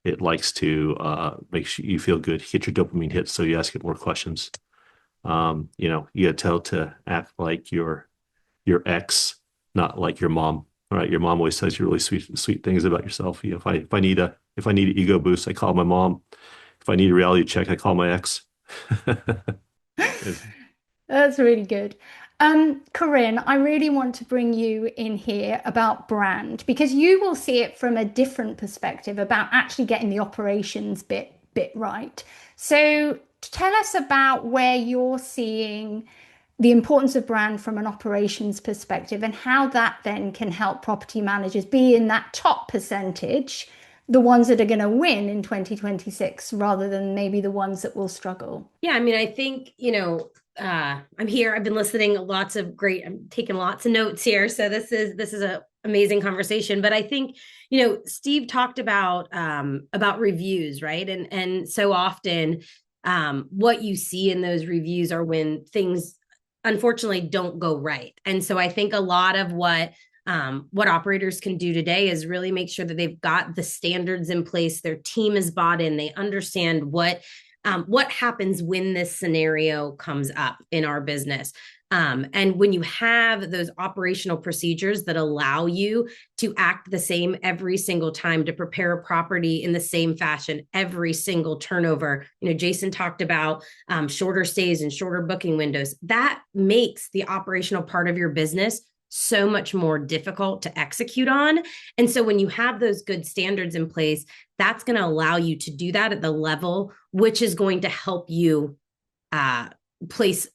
It likes to make sure you feel good, hit your dopamine hits, so you ask it more questions. You got to tell it to act like your ex, not like your mom. All right, your mom always says you really sweet things about yourself. If I need an ego boost, I call my mom. If I need a reality check, I call my ex. That's really good. Corinne, I really want to bring you in here about brand, because you will see it from a different perspective about actually getting the operations bit right. So tell us about where you're seeing the importance of brand from an operations perspective, and how that then can help property managers be in that top percentage, the ones that are going to win in 2026, rather than maybe the ones that will struggle. Yeah, I mean, I think, I'm here. I've been listening. I'm taking lots of notes here. So this is a amazing conversation. But I think, Steve talked about reviews, right? And so often, what you see in those reviews are when things unfortunately don't go right. And so I think a lot of what operators can do today is really make sure that they've got the standards in place. Their team is bought in. They understand what happens when this scenario comes up in our business. And when you have those operational procedures that allow you to act the same every single time, to prepare a property in the same fashion every single turnover, Jason talked about shorter stays and shorter booking windows. That makes the operational part of your business so much more difficult to execute on. And so when you have those good standards in place, that's going to allow you to do that at the level which is going to help you place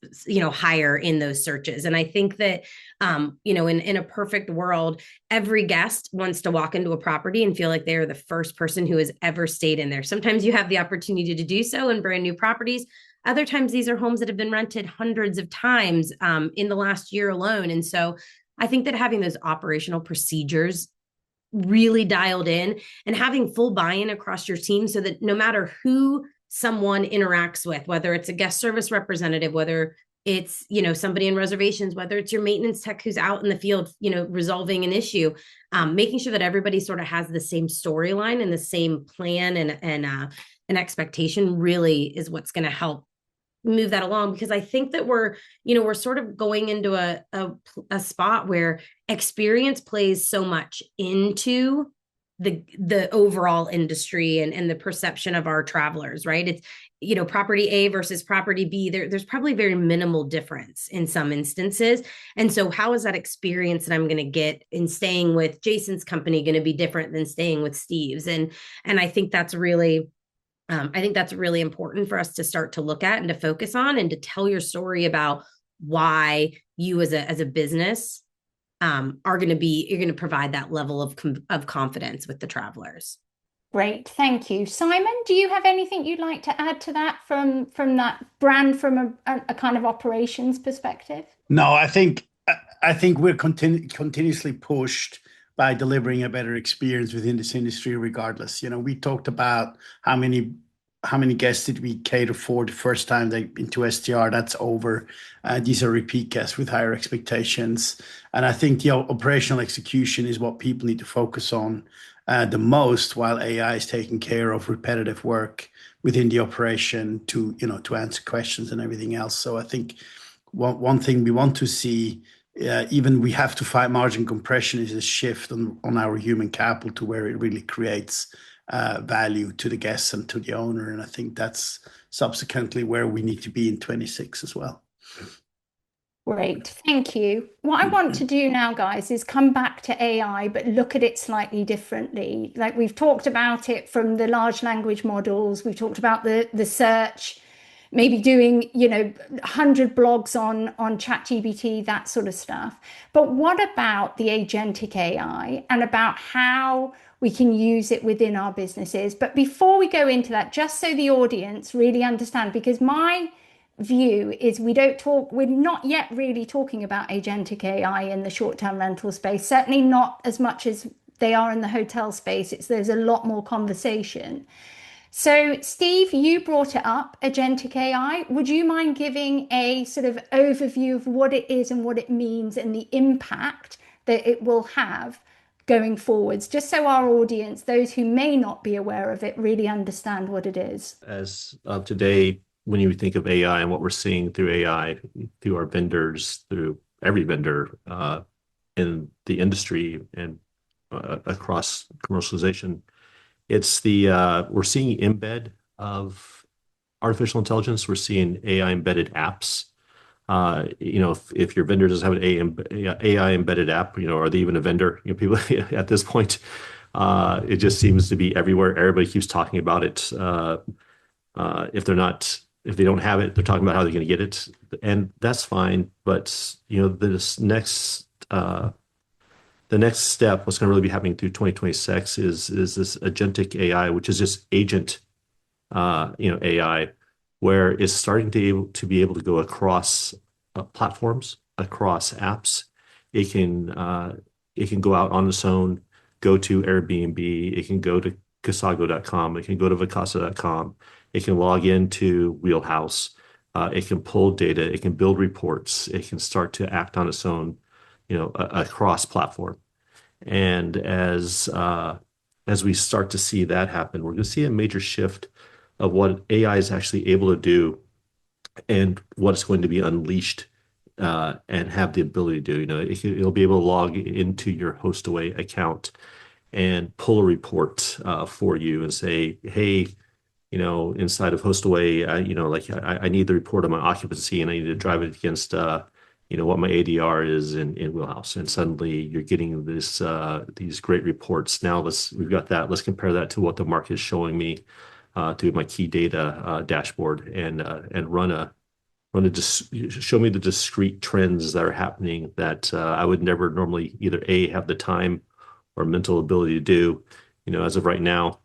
higher in those searches. And I think that in a perfect world, every guest wants to walk into a property and feel like they're the first person who has ever stayed in there. Sometimes you have the opportunity to do so in brand new properties. Other times these are homes that have been rented hundreds of times in the last year alone. And so I think that having those operational procedures really dialed in and having full buy-in across your team, so that no matter who someone interacts with, whether it's a guest service representative, whether it's, somebody in reservations, whether it's your maintenance tech who's out in the field, resolving an issue, making sure that everybody sort of has the same storyline and the same plan and an expectation really is what's going to help move that along. Because I think that we're sort of going into a spot where experience plays so much into the overall industry and the perception of our travelers, right? It's, property A versus property B. There's probably very minimal difference in some instances. And so how is that experience that I'm going to get in staying with Jason's company going to be different than staying with Steve's? And I think that's really important for us to start to look at and to focus on, and to tell your story about why you as a business you're going to provide that level of confidence with the travelers. Great, thank you. Simon, do you have anything you'd like to add to that from that brand, from a kind of operations perspective? No, I think we're continuously pushed by delivering a better experience within this industry, regardless. We talked about how many guests did we cater for the first time they into STR. That's over. These are repeat guests with higher expectations. And I think the operational execution is what people need to focus on the most, while AI is taking care of repetitive work within the operation to answer questions and everything else. So I think one thing we want to see even we have to fight margin compression is a shift on our human capital to where it really creates value to the guests and to the owner. And I think that's subsequently where we need to be in 26 as well. Great, thank you. What I want to do now, guys, is come back to AI, but look at it slightly differently. Like we've talked about it from the large language models, we've talked about the search, maybe doing 100 blogs on ChatGPT, that sort of stuff. But what about the agentic AI and about how we can use it within our businesses? But before we go into that, just so the audience really understand, because my view is we're not yet really talking about agentic AI in the short-term rental space, certainly not as much as they are in the hotel space. There's a lot more conversation. So Steve, you brought it up, agentic AI. Would you mind giving a sort of overview of what it is and what it means and the impact that it will have going forwards, just so our audience, those who may not be aware of it, really understand what it is? As of today, when you think of AI and what we're seeing through AI, through our vendors, through every vendor in the industry and across commercialization, it's we're seeing embed of artificial intelligence. We're seeing AI embedded apps. If your vendor doesn't have an AI embedded app, are they even a vendor? People at this point, it just seems to be everywhere. Everybody keeps talking about it. If they don't have it, they're talking about how they're going to get it, and that's fine. But the next step, what's going to really be happening through 2026 is this agentic AI, which is just agent, AI, where it's starting to be able to go across platforms, across apps. It can go out on its own, go to Airbnb, it can go to Casago.com, it can go to Vacasa.com, it can log into Wheelhouse, it can pull data, it can build reports, it can start to act on its own, across platform. And as we start to see that happen, we're going to see a major shift of what AI is actually able to do and what it's going to be unleashed and have the ability to do. It'll be able to log into your Hostaway account and pull a report for you and say, hey, inside of Hostaway, I need the report on my occupancy and I need to drive it against, what my ADR is in Wheelhouse. And suddenly you're getting these great reports. Now we've got that. Let's compare that to what the market is showing me to my key data dashboard and show me the discrete trends that are happening that I would never normally either have the time or mental ability to do. As of right now,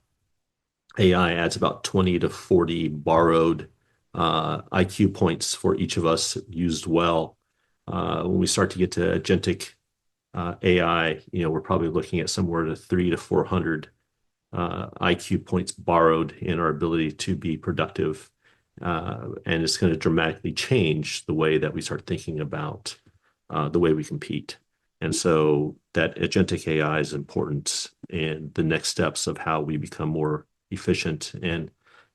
AI adds about 20 to 40 borrowed IQ points for each of us used well. When we start to get to agentic AI, we're probably looking at somewhere to 300 to 400 IQ points borrowed in our ability to be productive. And it's going to dramatically change the way that we start thinking about the way we compete. And so that agentic AI is important in the next steps of how we become more efficient. And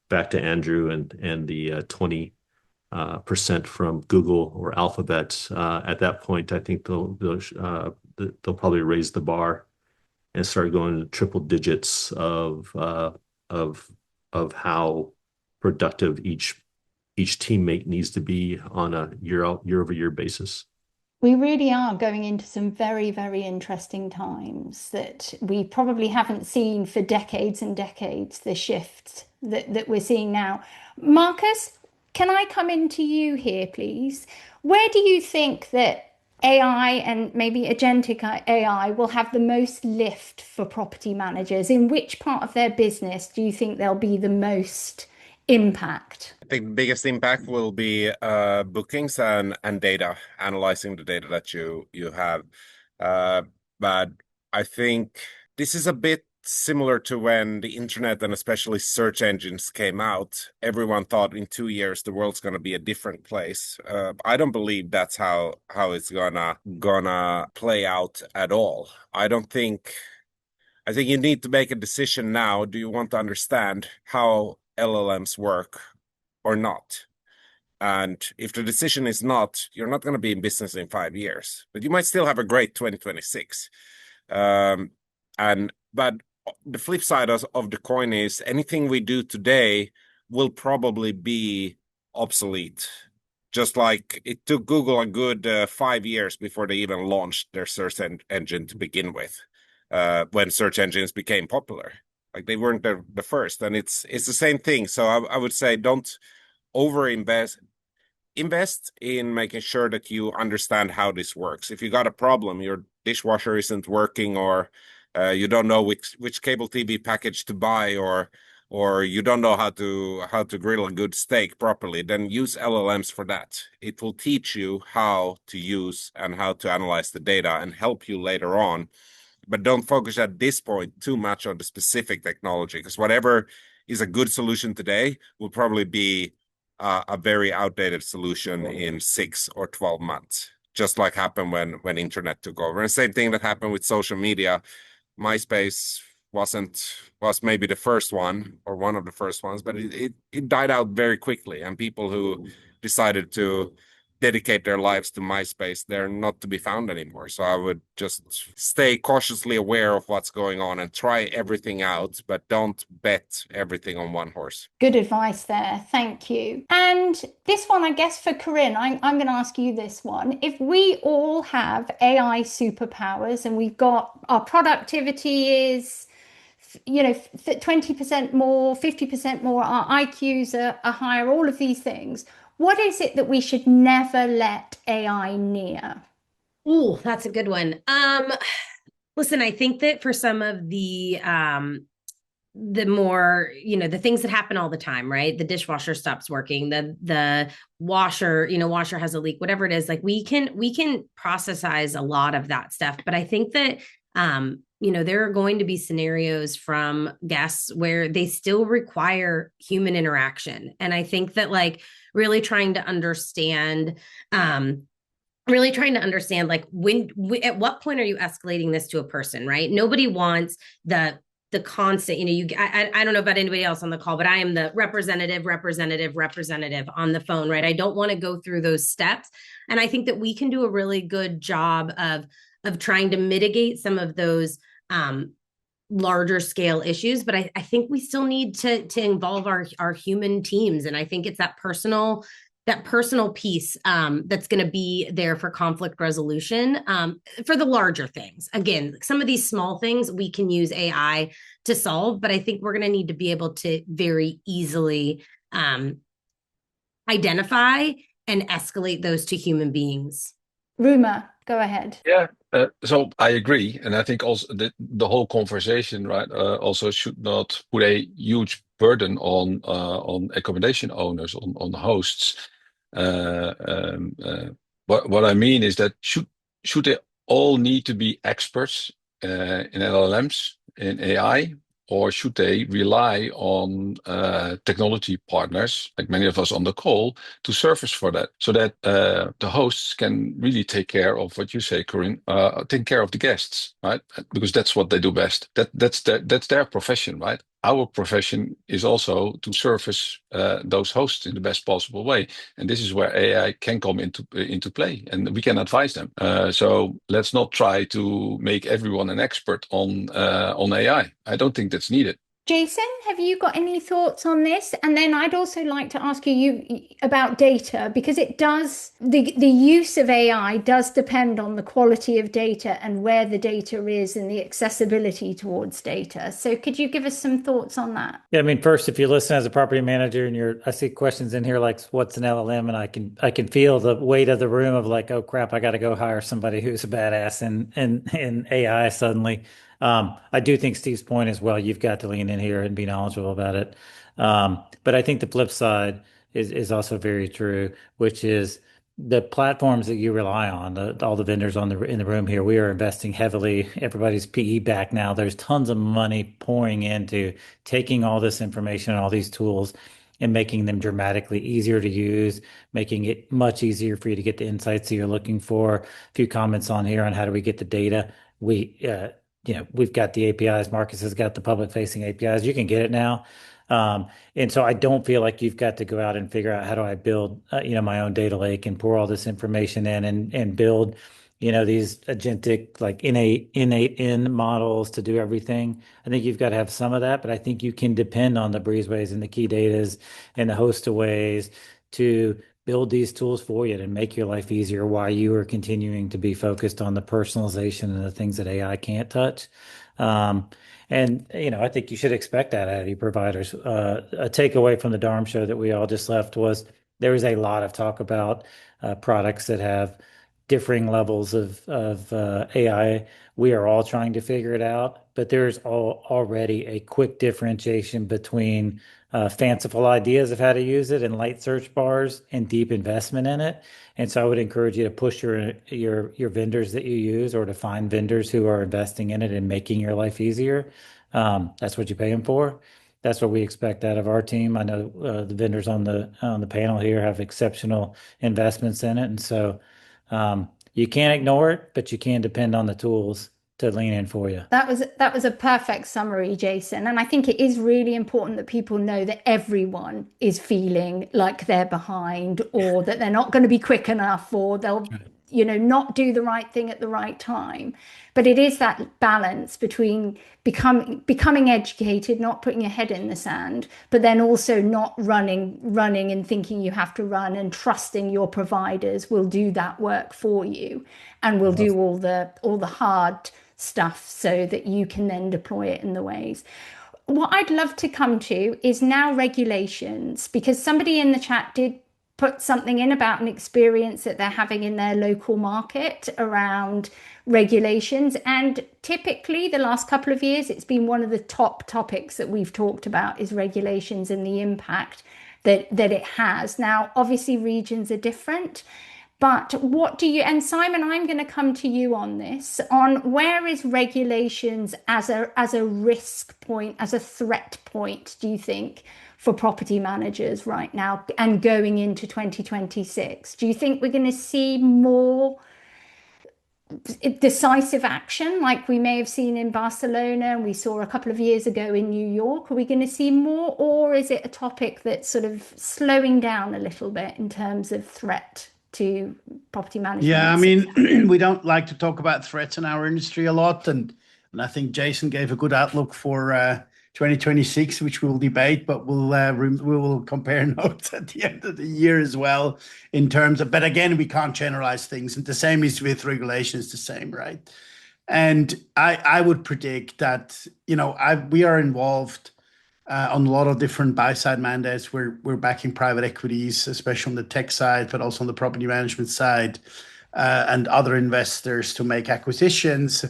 back to Andrew and the 20% from Google or Alphabet. At that point, I think they'll probably raise the bar and start going to triple digits of how productive each teammate needs to be on a year-over-year basis. We really are going into some very, very interesting times that we probably haven't seen for decades and decades, the shifts that we're seeing now. Marcus, can I come into you here, please? Where do you think that AI and maybe agentic AI will have the most lift for property managers? In which part of their business do you think there'll be the most impact? I think the biggest impact will be bookings and data, analyzing the data that you have. But I think this is a bit similar to when the internet and especially search engines came out. Everyone thought in 2 years the world's gonna be a different place. I don't believe that's how it's gonna play out at all. I think you need to make a decision now. Do you want to understand how LLMs work or not? And if the decision is not, you're not going to be in business in 5 years, but you might still have a great 2026. But the flip side of the coin is anything we do today will probably be obsolete. Just like it took Google a good 5 years before they even launched their search engine to begin with, when search engines became popular. Like they weren't the first, and it's the same thing. So I would say don't overinvest. Invest in making sure that you understand how this works. If you got a problem, your dishwasher isn't working, or you don't know which cable TV package to buy, or you don't know how to grill a good steak properly, then use LLMs for that. It will teach you how to use and how to analyze the data and help you later on. But don't focus at this point too much on the specific technology, because whatever is a good solution today will probably be a very outdated solution in 6 or 12 months, just like happened when internet took over. And same thing that happened with social media. MySpace was maybe the first one or one of the first ones, but it died out very quickly. And people who decided to dedicate their lives to MySpace, they're not to be found anymore. So I would just stay cautiously aware of what's going on and try everything out, but don't bet everything on one horse. Good advice there. Thank you. And this one, I guess for Corinne, I'm going to ask you this one. If we all have AI superpowers and we've got our productivity is 20% more, 50% more, our IQs are higher, all of these things, what is it that we should never let AI near? Ooh, that's a good one. Listen, I think that for some of the more, the things that happen all the time, right? The dishwasher stops working, the washer, washer has a leak, whatever it is, like we can processize a lot of that stuff. But I think that there are going to be scenarios from guests where they still require human interaction. And I think that really trying to understand like when at what point are you escalating this to a person, right? Nobody wants the constant, I don't know about anybody else on the call, but I am the representative on the phone, right? I don't want to go through those steps. And I think that we can do a really good job of trying to mitigate some of those larger scale issues. But I think we still need to involve our human teams. And I think it's that personal piece that's going to be there for conflict resolution for the larger things. Again, some of these small things we can use AI to solve, but I think we're going to need to be able to very easily identify and escalate those to human beings. Roemer, go ahead. Yeah, so I agree, and I think also the whole conversation, right, also should not put a huge burden on accommodation owners, on hosts. What I mean is that should they all need to be experts in LLMs, in AI, or should they rely on technology partners, like many of us on the call, to surface for that, so that the hosts can really take care of what you say, Corinne, take care of the guests, right? Because that's what they do best. That's their profession, right? Our profession is also to surface those hosts in the best possible way, and this is where AI can come into play, and we can advise them. So let's not try to make everyone an expert on AI. I don't think that's needed. Jason, have you got any thoughts on this? And then I'd also like to ask you about data, because it does, the use of AI does depend on the quality of data and where the data is and the accessibility towards data. So could you give us some thoughts on that? Yeah, I mean, first, if you listen as a property manager and I see questions in here like, what's an LLM? And I can feel the weight of the room of like, oh crap, I got to go hire somebody who's a badass in AI suddenly. I do think Steve's point is, well, you've got to lean in here and be knowledgeable about it. But I think the flip side is also very true, which is the platforms that you rely on, all the vendors in the room here. We are investing heavily. Everybody's PE back now. There's tons of money pouring into taking all this information, all these tools, and making them dramatically easier to use, making it much easier for you to get the insights that you're looking for. A few comments on here on how do we get the data. We've got the APIs. Marcus has got the public facing APIs. You can get it now. And so I don't feel like you've got to go out and figure out how do I build, my own data lake and pour all this information in and build, these agentic like innate in models to do everything. I think you've got to have some of that, but I think you can depend on the Breezeways and the Key Datas and the Hostaways to build these tools for you to make your life easier while you are continuing to be focused on the personalization and the things that AI can't touch. And I think you should expect that out of your providers. A takeaway from the Darm show that we all just left was there was a lot of talk about products that have differing levels of AI. We are all trying to figure it out, but there's already a quick differentiation between fanciful ideas of how to use it and light search bars and deep investment in it. And so I would encourage you to push your vendors that you use or to find vendors who are investing in it and making your life easier. That's what you pay them for. That's what we expect out of our team. I know the vendors on the panel here have exceptional investments in it, and so you can't ignore it, but you can depend on the tools to lean in for you. That was a perfect summary, Jason. And I think it is really important that people know that everyone is feeling like they're behind or that they're not going to be quick enough or they'll, not do the right thing at the right time. But it is that balance between becoming educated, not putting your head in the sand, but then also not running and thinking you have to run and trusting your providers will do that work for you and will do all the hard stuff so that you can then deploy it in the ways. What I'd love to come to is now regulations, because somebody in the chat did put something in about an experience that they're having in their local market around regulations. And typically the last couple of years, it's been one of the top topics that we've talked about is regulations and the impact that it has. Now, obviously regions are different. But what do you, and Simon, I'm going to come to you on this, on where is regulations as a risk point, as a threat point, do you think, for property managers right now and going into 2026? Do you think we're going to see more decisive action like we may have seen in Barcelona and we saw a couple of years ago in New York? Are we going to see more, or is it a topic that's sort of slowing down a little bit in terms of threat to property management? Yeah, I mean, we don't like to talk about threats in our industry a lot, and I think Jason gave a good outlook for 2026, which we'll debate, but we will compare notes at the end of the year as well in terms of. But again, we can't generalize things, and the same is with regulations. The same, right? And I would predict that we are involved on a lot of different buy-side mandates. We're backing private equities, especially on the tech side, but also on the property management side, and other investors to make acquisitions.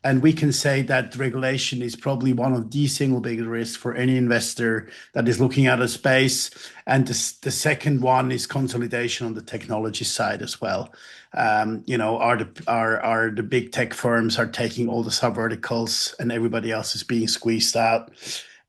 And we can say that regulation is probably one of the single biggest risks for any investor that is looking at a space. And the second one is consolidation on the technology side as well. Are the big tech firms are taking all the sub-verticals and everybody else is being squeezed out.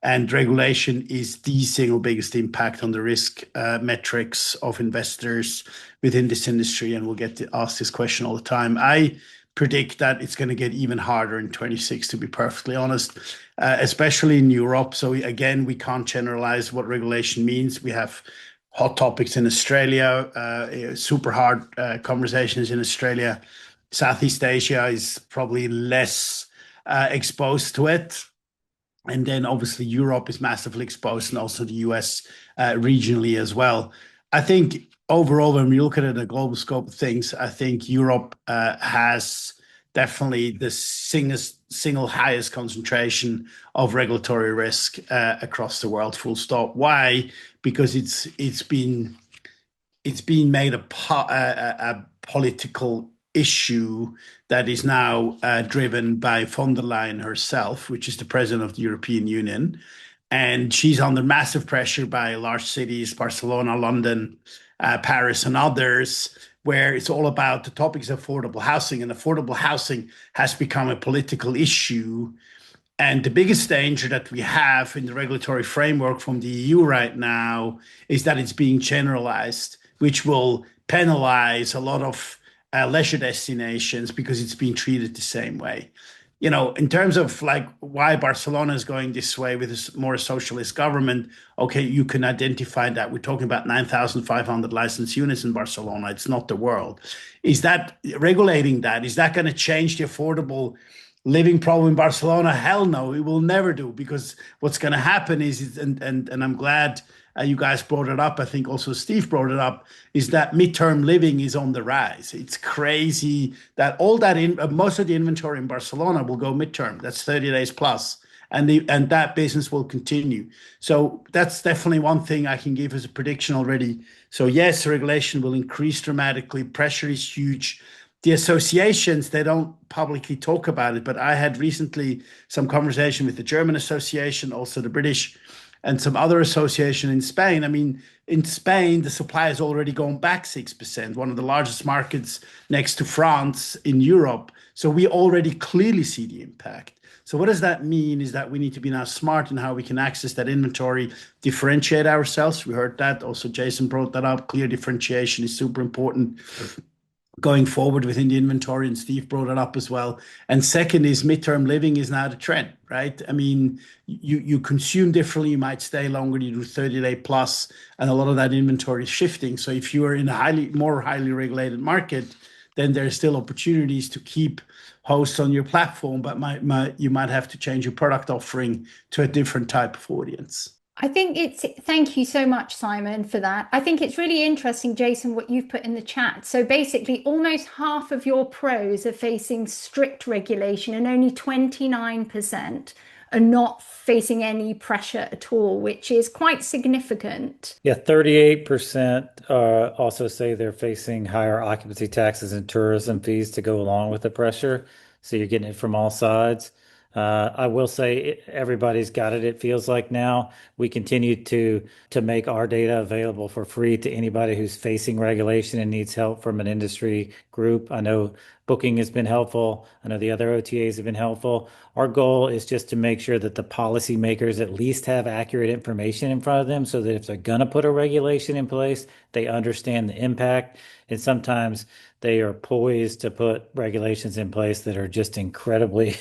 And regulation is the single biggest impact on the risk metrics of investors within this industry. And we'll get to ask this question all the time. I predict that it's going to get even harder in 26, to be perfectly honest, especially in Europe. So again, we can't generalize what regulation means. We have hot topics in Australia, super hard conversations in Australia. Southeast Asia is probably less exposed to it. And then obviously Europe is massively exposed, and also the US regionally as well. I think overall, when we look at it in a global scope of things, I think Europe has definitely the single highest concentration of regulatory risk across the world, full stop. Why? Because it's been made a political issue that is now driven by von der Leyen herself, which is the president of the European Union. And she's under massive pressure by large cities, Barcelona, London, Paris, and others, where it's all about the topics of affordable housing. And affordable housing has become a political issue. And the biggest danger that we have in the regulatory framework from the EU right now is that it's being generalized, which will penalize a lot of leisure destinations because it's being treated the same way. in terms of like why Barcelona is going this way with this more socialist government, okay, you can identify that. We're talking about 9,500 licensed units in Barcelona. It's not the world. Is that regulating that? Is that going to change the affordable living problem in Barcelona? Hell no, it will never do, because what's going to happen is, and I'm glad you guys brought it up. I think also Steve brought it up, is that midterm living is on the rise. It's crazy that most of the inventory in Barcelona will go midterm. That's 30 days plus, and that business will continue. So that's definitely one thing I can give as a prediction already. So yes, regulation will increase dramatically. Pressure is huge. The associations, they don't publicly talk about it, but I had recently some conversation with the German association, also the British, and some other association in Spain. I mean, in Spain, the supply has already gone back 6%, one of the largest markets next to France in Europe. So we already clearly see the impact. So what does that mean is that we need to be now smart in how we can access that inventory, differentiate ourselves. We heard that. Also, Jason brought that up. Clear differentiation is super important going forward within the inventory, and Steve brought it up as well. And second is midterm living is now the trend, right? I mean, you consume differently, you might stay longer, you do 30-day plus, and a lot of that inventory is shifting. So if you are in a more highly regulated market, then there's still opportunities to keep hosts on your platform, but you might have to change your product offering to a different type of audience. Thank you so much, Simon, for that. I think it's really interesting, Jason, what you've put in the chat. So basically, almost half of your pros are facing strict regulation and only 29% are not facing any pressure at all, which is quite significant. Yeah, 38% also say they're facing higher occupancy taxes and tourism fees to go along with the pressure. So you're getting it from all sides. I will say everybody's got it. It feels like now we continue to make our data available for free to anybody who's facing regulation and needs help from an industry group. I know Booking has been helpful. I know the other OTAs have been helpful. Our goal is just to make sure that the policymakers at least have accurate information in front of them, so that if they're going to put a regulation in place, they understand the impact. And sometimes they are poised to put regulations in place that are just incredibly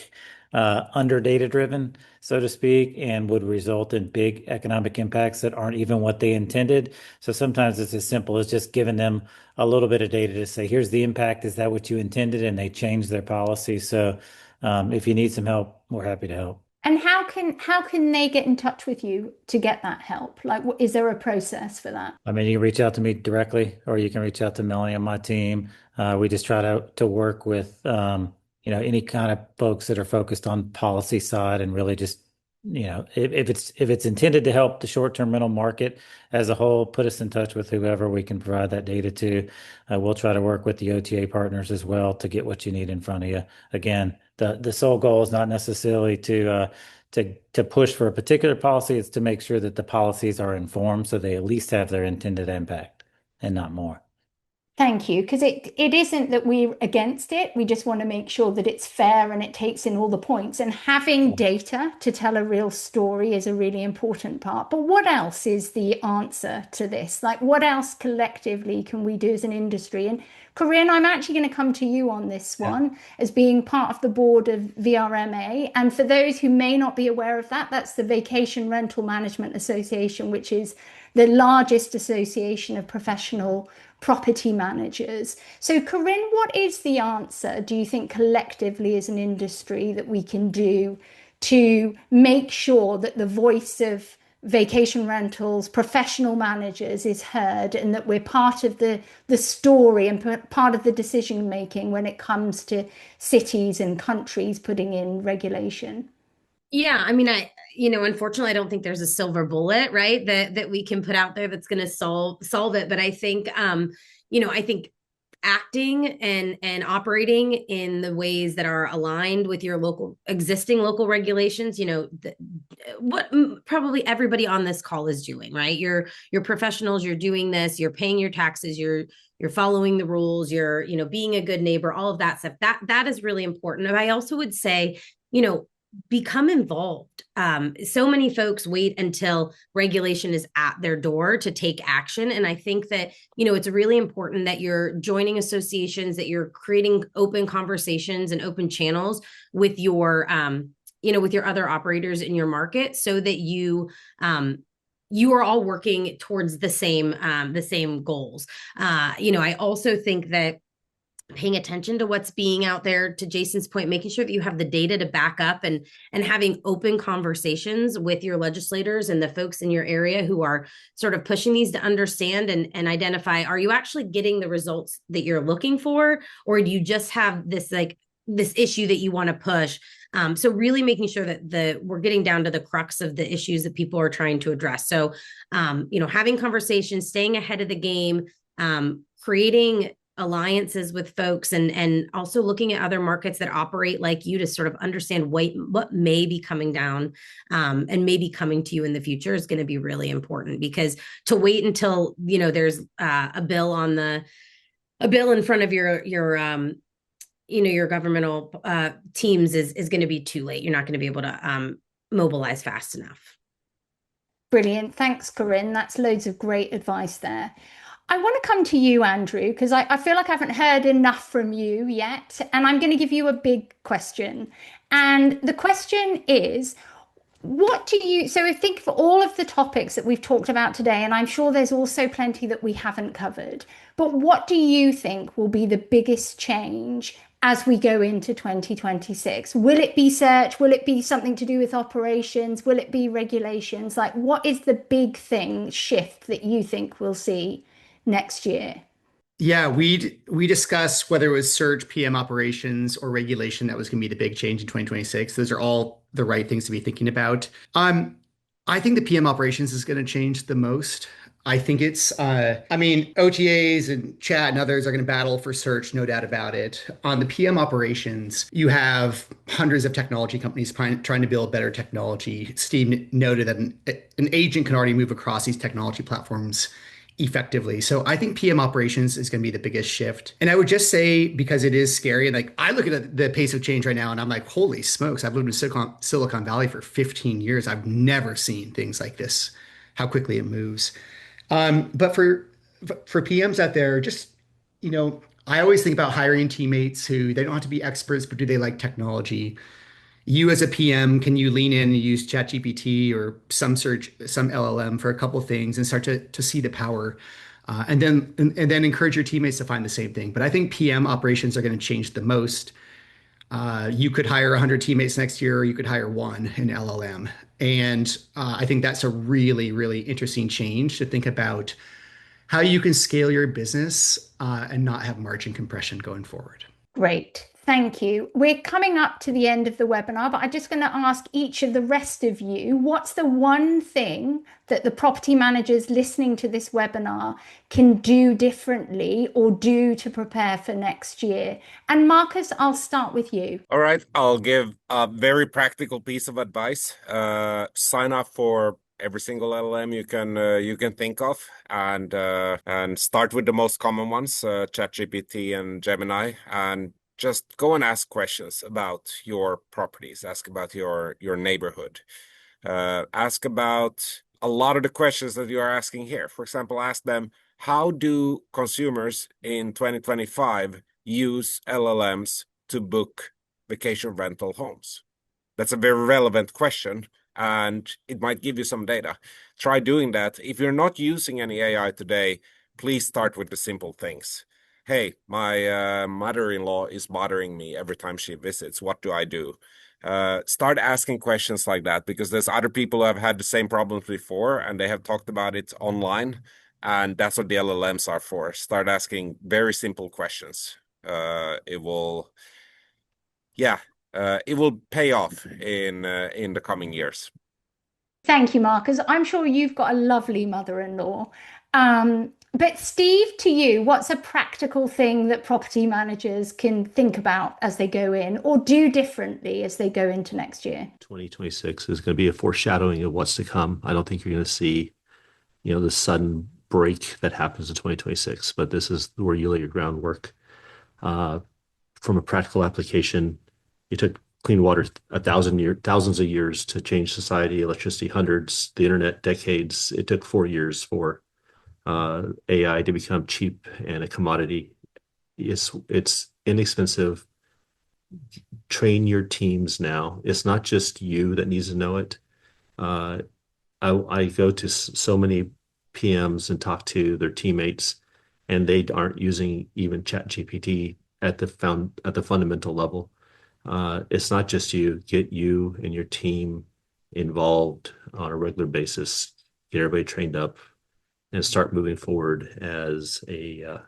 under data driven, so to speak, and would result in big economic impacts that aren't even what they intended. So sometimes it's as simple as just giving them a little bit of data to say, here's the impact. Is that what you intended? And they change their policy. So if you need some help, we're happy to help. And how can they get in touch with you to get that help? Like, is there a process for that? I mean, you can reach out to me directly, or you can reach out to Melanie on my team. We just try to work with any kind of folks that are focused on policy side, and really just, if it's intended to help the short-term rental market as a whole, put us in touch with whoever we can provide that data to. We'll try to work with the OTA partners as well to get what you need in front of you. Again, the sole goal is not necessarily to push for a particular policy. It's to make sure that the policies are informed, so they at least have their intended impact and not more. Thank you, because it isn't that we're against it. We just want to make sure that it's fair and it takes in all the points. And having data to tell a real story is a really important part. But what else is the answer to this? Like, what else collectively can we do as an industry? And Corinne, I'm actually going to come to you on this one as being part of the board of VRMA. And for those who may not be aware of that, that's the Vacation Rental Management Association, which is the largest association of professional property managers. So Corinne, what is the answer, do you think, collectively as an industry that we can do to make sure that the voice of vacation rentals professional managers is heard, and that we're part of the story and part of the decision making when it comes to cities and countries putting in regulation? Yeah, I mean, unfortunately, I don't think there's a silver bullet, right, that we can put out there that's going to solve it. But I think, I think acting and operating in the ways that are aligned with your existing local regulations, what probably everybody on this call is doing, right? You're professionals, you're doing this, you're paying your taxes, you're following the rules, you're, being a good neighbor, all of that stuff. That is really important. And I also would say, become involved. So many folks wait until regulation is at their door to take action. And I think that, it's really important that you're joining associations, that you're creating open conversations and open channels with your, with your other operators in your market, so that you are all working towards the same goals. I also think that paying attention to what's being out there, to Jason's point, making sure that you have the data to back up, and having open conversations with your legislators and the folks in your area who are sort of pushing these, to understand and identify, are you actually getting the results that you're looking for, or do you just have this issue that you want to push? So really making sure that we're getting down to the crux of the issues that people are trying to address. So, having conversations, staying ahead of the game, creating alliances with folks, and also looking at other markets that operate like you, to sort of understand what may be coming down, and maybe coming to you in the future, is going to be really important. Because to wait until there's a bill in front of your governmental teams is going to be too late. You're not going to be able to mobilize fast enough. Brilliant. Thanks, Corinne. That's loads of great advice there. I want to come to you, Andrew, because I feel like I haven't heard enough from you yet. And I'm going to give you a big question. And the question is, so think for all of the topics that we've talked about today, and I'm sure there's also plenty that we haven't covered, but what do you think will be the biggest change as we go into 2026? Will it be search? Will it be something to do with operations? Will it be regulations? Like, what is the big shift that you think we'll see next year? Yeah, we discussed whether it was search, PM operations, or regulation that was going to be the big change in 2026. Those are all the right things to be thinking about. I think the PM operations is going to change the most. I think OTAs and chat and others are going to battle for search, no doubt about it. On the PM operations, you have hundreds of technology companies trying to build better technology. Steve noted that an agent can already move across these technology platforms effectively. So I think PM operations is going to be the biggest shift. And I would just say, because it is scary, and like I look at the pace of change right now and I'm like, holy smokes, I've lived in Silicon Valley for 15 years. I've never seen things like this, how quickly it moves. But for PMs out there, just, I always think about hiring teammates who, they don't have to be experts, but do they like technology? You as a PM, can you lean in and use ChatGPT or some LLM for a couple of things and start to see the power, and then encourage your teammates to find the same thing. But I think PM operations are going to change the most. You could hire 100 teammates next year, or you could hire one in LLM. And I think that's a really, really interesting change to think about how you can scale your business and not have margin compression going forward. Great. Thank you. We're coming up to the end of the webinar, but I'm just going to ask each of the rest of you, what's the one thing that the property managers listening to this webinar can do differently or do to prepare for next year? And Marcus, I'll start with you. All right, I'll give a very practical piece of advice. Sign up for every single LLM you can think of, and start with the most common ones, ChatGPT and Gemini, and just go and ask questions about your properties. Ask about your neighborhood. Ask about a lot of the questions that you are asking here. For example, ask them, how do consumers in 2025 use LLMs to book vacation rental homes? That's a very relevant question, and it might give you some data. Try doing that. If you're not using any AI today, please start with the simple things. Hey, my mother-in-law is bothering me every time she visits. What do I do? Start asking questions like that, because there's other people who have had the same problems before and they have talked about it online. And that's what the LLMs are for. Start asking very simple questions. It will pay off in the coming years. Thank you, Marcus. I'm sure you've got a lovely mother-in-law. But Steve, to you, what's a practical thing that property managers can think about as they go in, or do differently as they go into next year? 2026 is going to be a foreshadowing of what's to come. I don't think you're going to see, the sudden break that happens in 2026, but this is where you lay your groundwork. From a practical application, you took clean water thousands of years to change society, electricity hundreds, the internet decades. It took 4 years for AI to become cheap and a commodity. It's inexpensive. Train your teams now. It's not just you that needs to know it. I go to so many PMs and talk to their teammates, and they aren't using even ChatGPT at the fundamental level. It's not just you. Get you and your team involved on a regular basis. Get everybody trained up, and start moving forward as a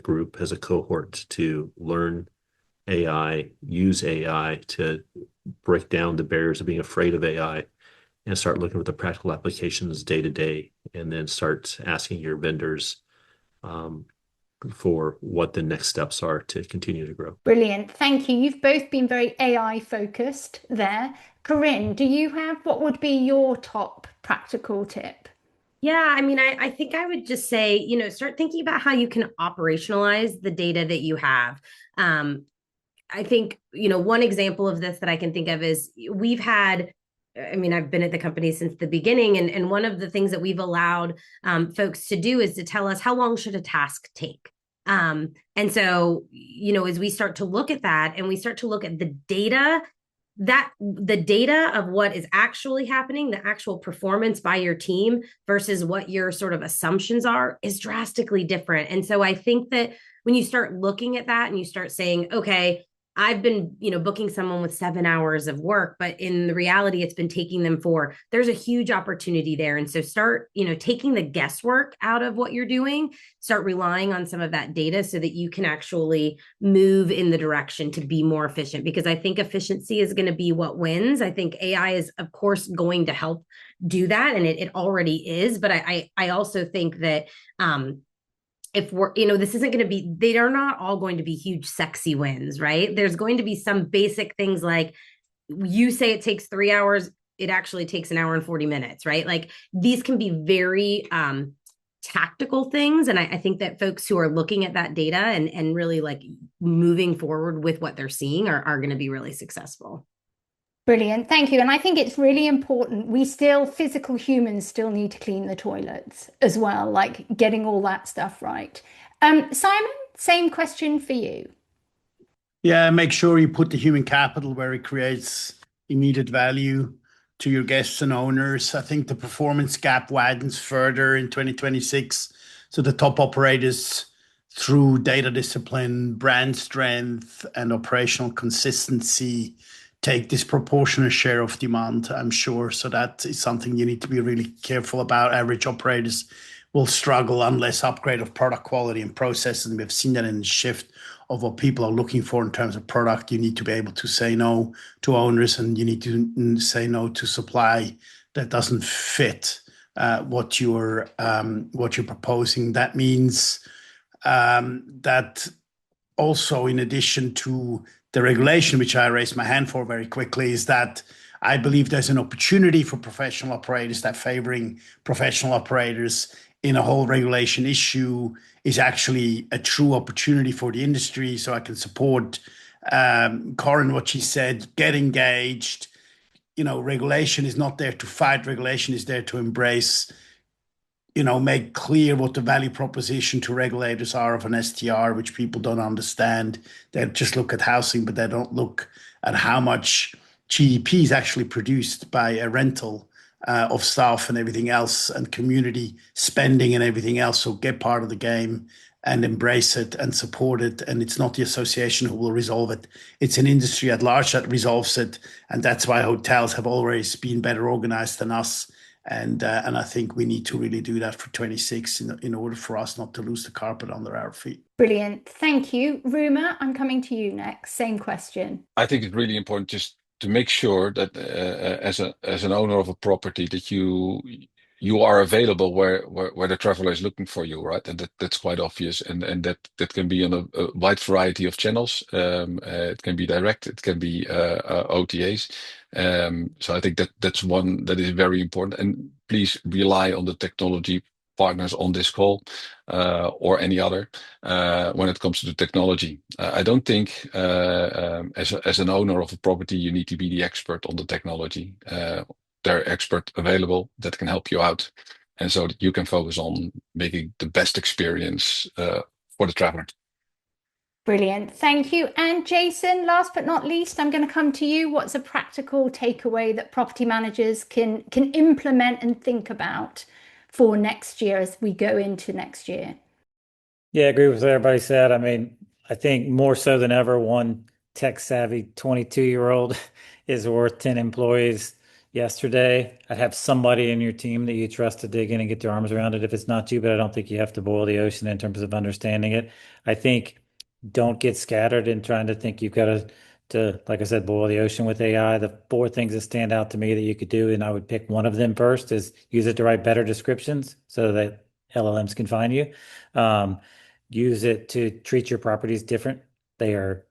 group, as a cohort to learn AI, use AI to break down the barriers of being afraid of AI, and start looking at the practical applications day to day, and then start asking your vendors for what the next steps are to continue to grow. Brilliant. Thank you. You've both been very AI focused there. Corinne, do you have what would be your top practical tip? Yeah, I mean, I think I would just say, start thinking about how you can operationalize the data that you have. I think, one example of this that I can think of is I've been at the company since the beginning, and one of the things that we've allowed folks to do is to tell us how long should a task take. And so, as we start to look at that and we start to look at the data of what is actually happening, the actual performance by your team versus what your sort of assumptions are is drastically different. And so I think that when you start looking at that and you start saying, okay, I've been, booking someone with 7 hours of work, but in the reality, it's been taking them 4. There's a huge opportunity there. And so start, taking the guesswork out of what you're doing, start relying on some of that data so that you can actually move in the direction to be more efficient, because I think efficiency is going to be what wins. I think AI is, of course, going to help do that. And it already is. But I also think that, if we're, this isn't going to be, they are not all going to be huge, sexy wins, right? There's going to be some basic things like you say it takes 3 hours, it actually takes 1 hour and 40 minutes, right? Like these can be very tactical things. And I think that folks who are looking at that data and really like moving forward with what they're seeing are going to be really successful. Brilliant. Thank you. And I think it's really important. Physical humans still need to clean the toilets as well, like getting all that stuff right. Simon, same question for you. Yeah, make sure you put the human capital where it creates immediate value to your guests and owners. I think the performance gap widens further in 2026. So the top operators, through data discipline, brand strength, and operational consistency, take disproportionate share of demand, I'm sure. So that is something you need to be really careful about. Average operators will struggle unless upgrade of product quality and processes. And we've seen that in the shift of what people are looking for in terms of product. You need to be able to say no to owners, and you need to say no to supply that doesn't fit what you're proposing. That means that also, in addition to the regulation, which I raised my hand for very quickly, is that I believe there's an opportunity for professional operators, that favoring professional operators in a whole regulation issue is actually a true opportunity for the industry. So I can support Corinne, what she said, get engaged. Regulation is not there to fight. Regulation is there to embrace, make clear what the value proposition to regulators are of an STR, which people don't understand. They just look at housing, but they don't look at how much GDP is actually produced by a rental of staff and everything else, and community spending and everything else. So get part of the game and embrace it and support it. And it's not the association who will resolve it. It's an industry at large that resolves it. And that's why hotels have always been better organized than us. And I think we need to really do that for 26 in order for us not to lose the carpet under our feet. Brilliant. Thank you. Roemer, I'm coming to you next. Same question. I think it's really important just to make sure that as an owner of a property that you are available where the traveler is looking for you, right? And that's quite obvious, and that can be on a wide variety of channels. It can be direct, it can be OTAs. So I think that's one that is very important. And please rely on the technology partners on this call or any other when it comes to the technology. I don't think as an owner of a property, you need to be the expert on the technology. There are experts available that can help you out. And so that you can focus on making the best experience for the traveler. Brilliant. Thank you. And Jason, last but not least, I'm going to come to you. What's a practical takeaway that property managers can implement and think about for next year as we go into next year? Yeah, I agree with what everybody said. I mean, I think more so than ever, one tech savvy 22-year-old is worth 10 employees yesterday. I'd have somebody in your team that you trust to dig in and get their arms around it if it's not you, but I don't think you have to boil the ocean in terms of understanding it. I think don't get scattered in trying to think you've got to, like I said, boil the ocean with AI. The 4 things that stand out to me that you could do, and I would pick one of them first, is use it to write better descriptions so that LLMs can find you. Use it to treat your properties different. They are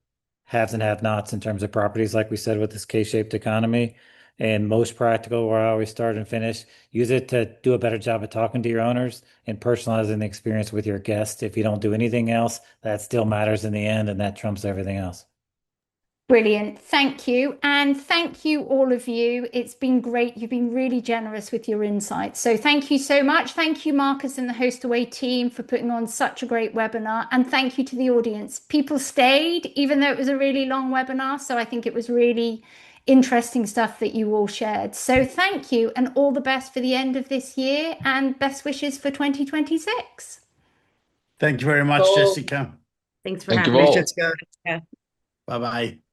haves and have-nots in terms of properties, like we said, with this K-shaped economy. And most practical, where I always start and finish, use it to do a better job of talking to your owners and personalizing the experience with your guests. If you don't do anything else, that still matters in the end, and that trumps everything else. Brilliant. Thank you. And thank you, all of you. It's been great. You've been really generous with your insights. So thank you so much. Thank you, Marcus and the Hostaway team, for putting on such a great webinar. And thank you to the audience. People stayed, even though it was a really long webinar. So I think it was really interesting stuff that you all shared. So thank you, and all the best for the end of this year, and best wishes for 2026. Thank you very much, Cool. Jessica. Thanks for Thank you having all. me. Thanks, Jessica. Yeah. Bye-bye.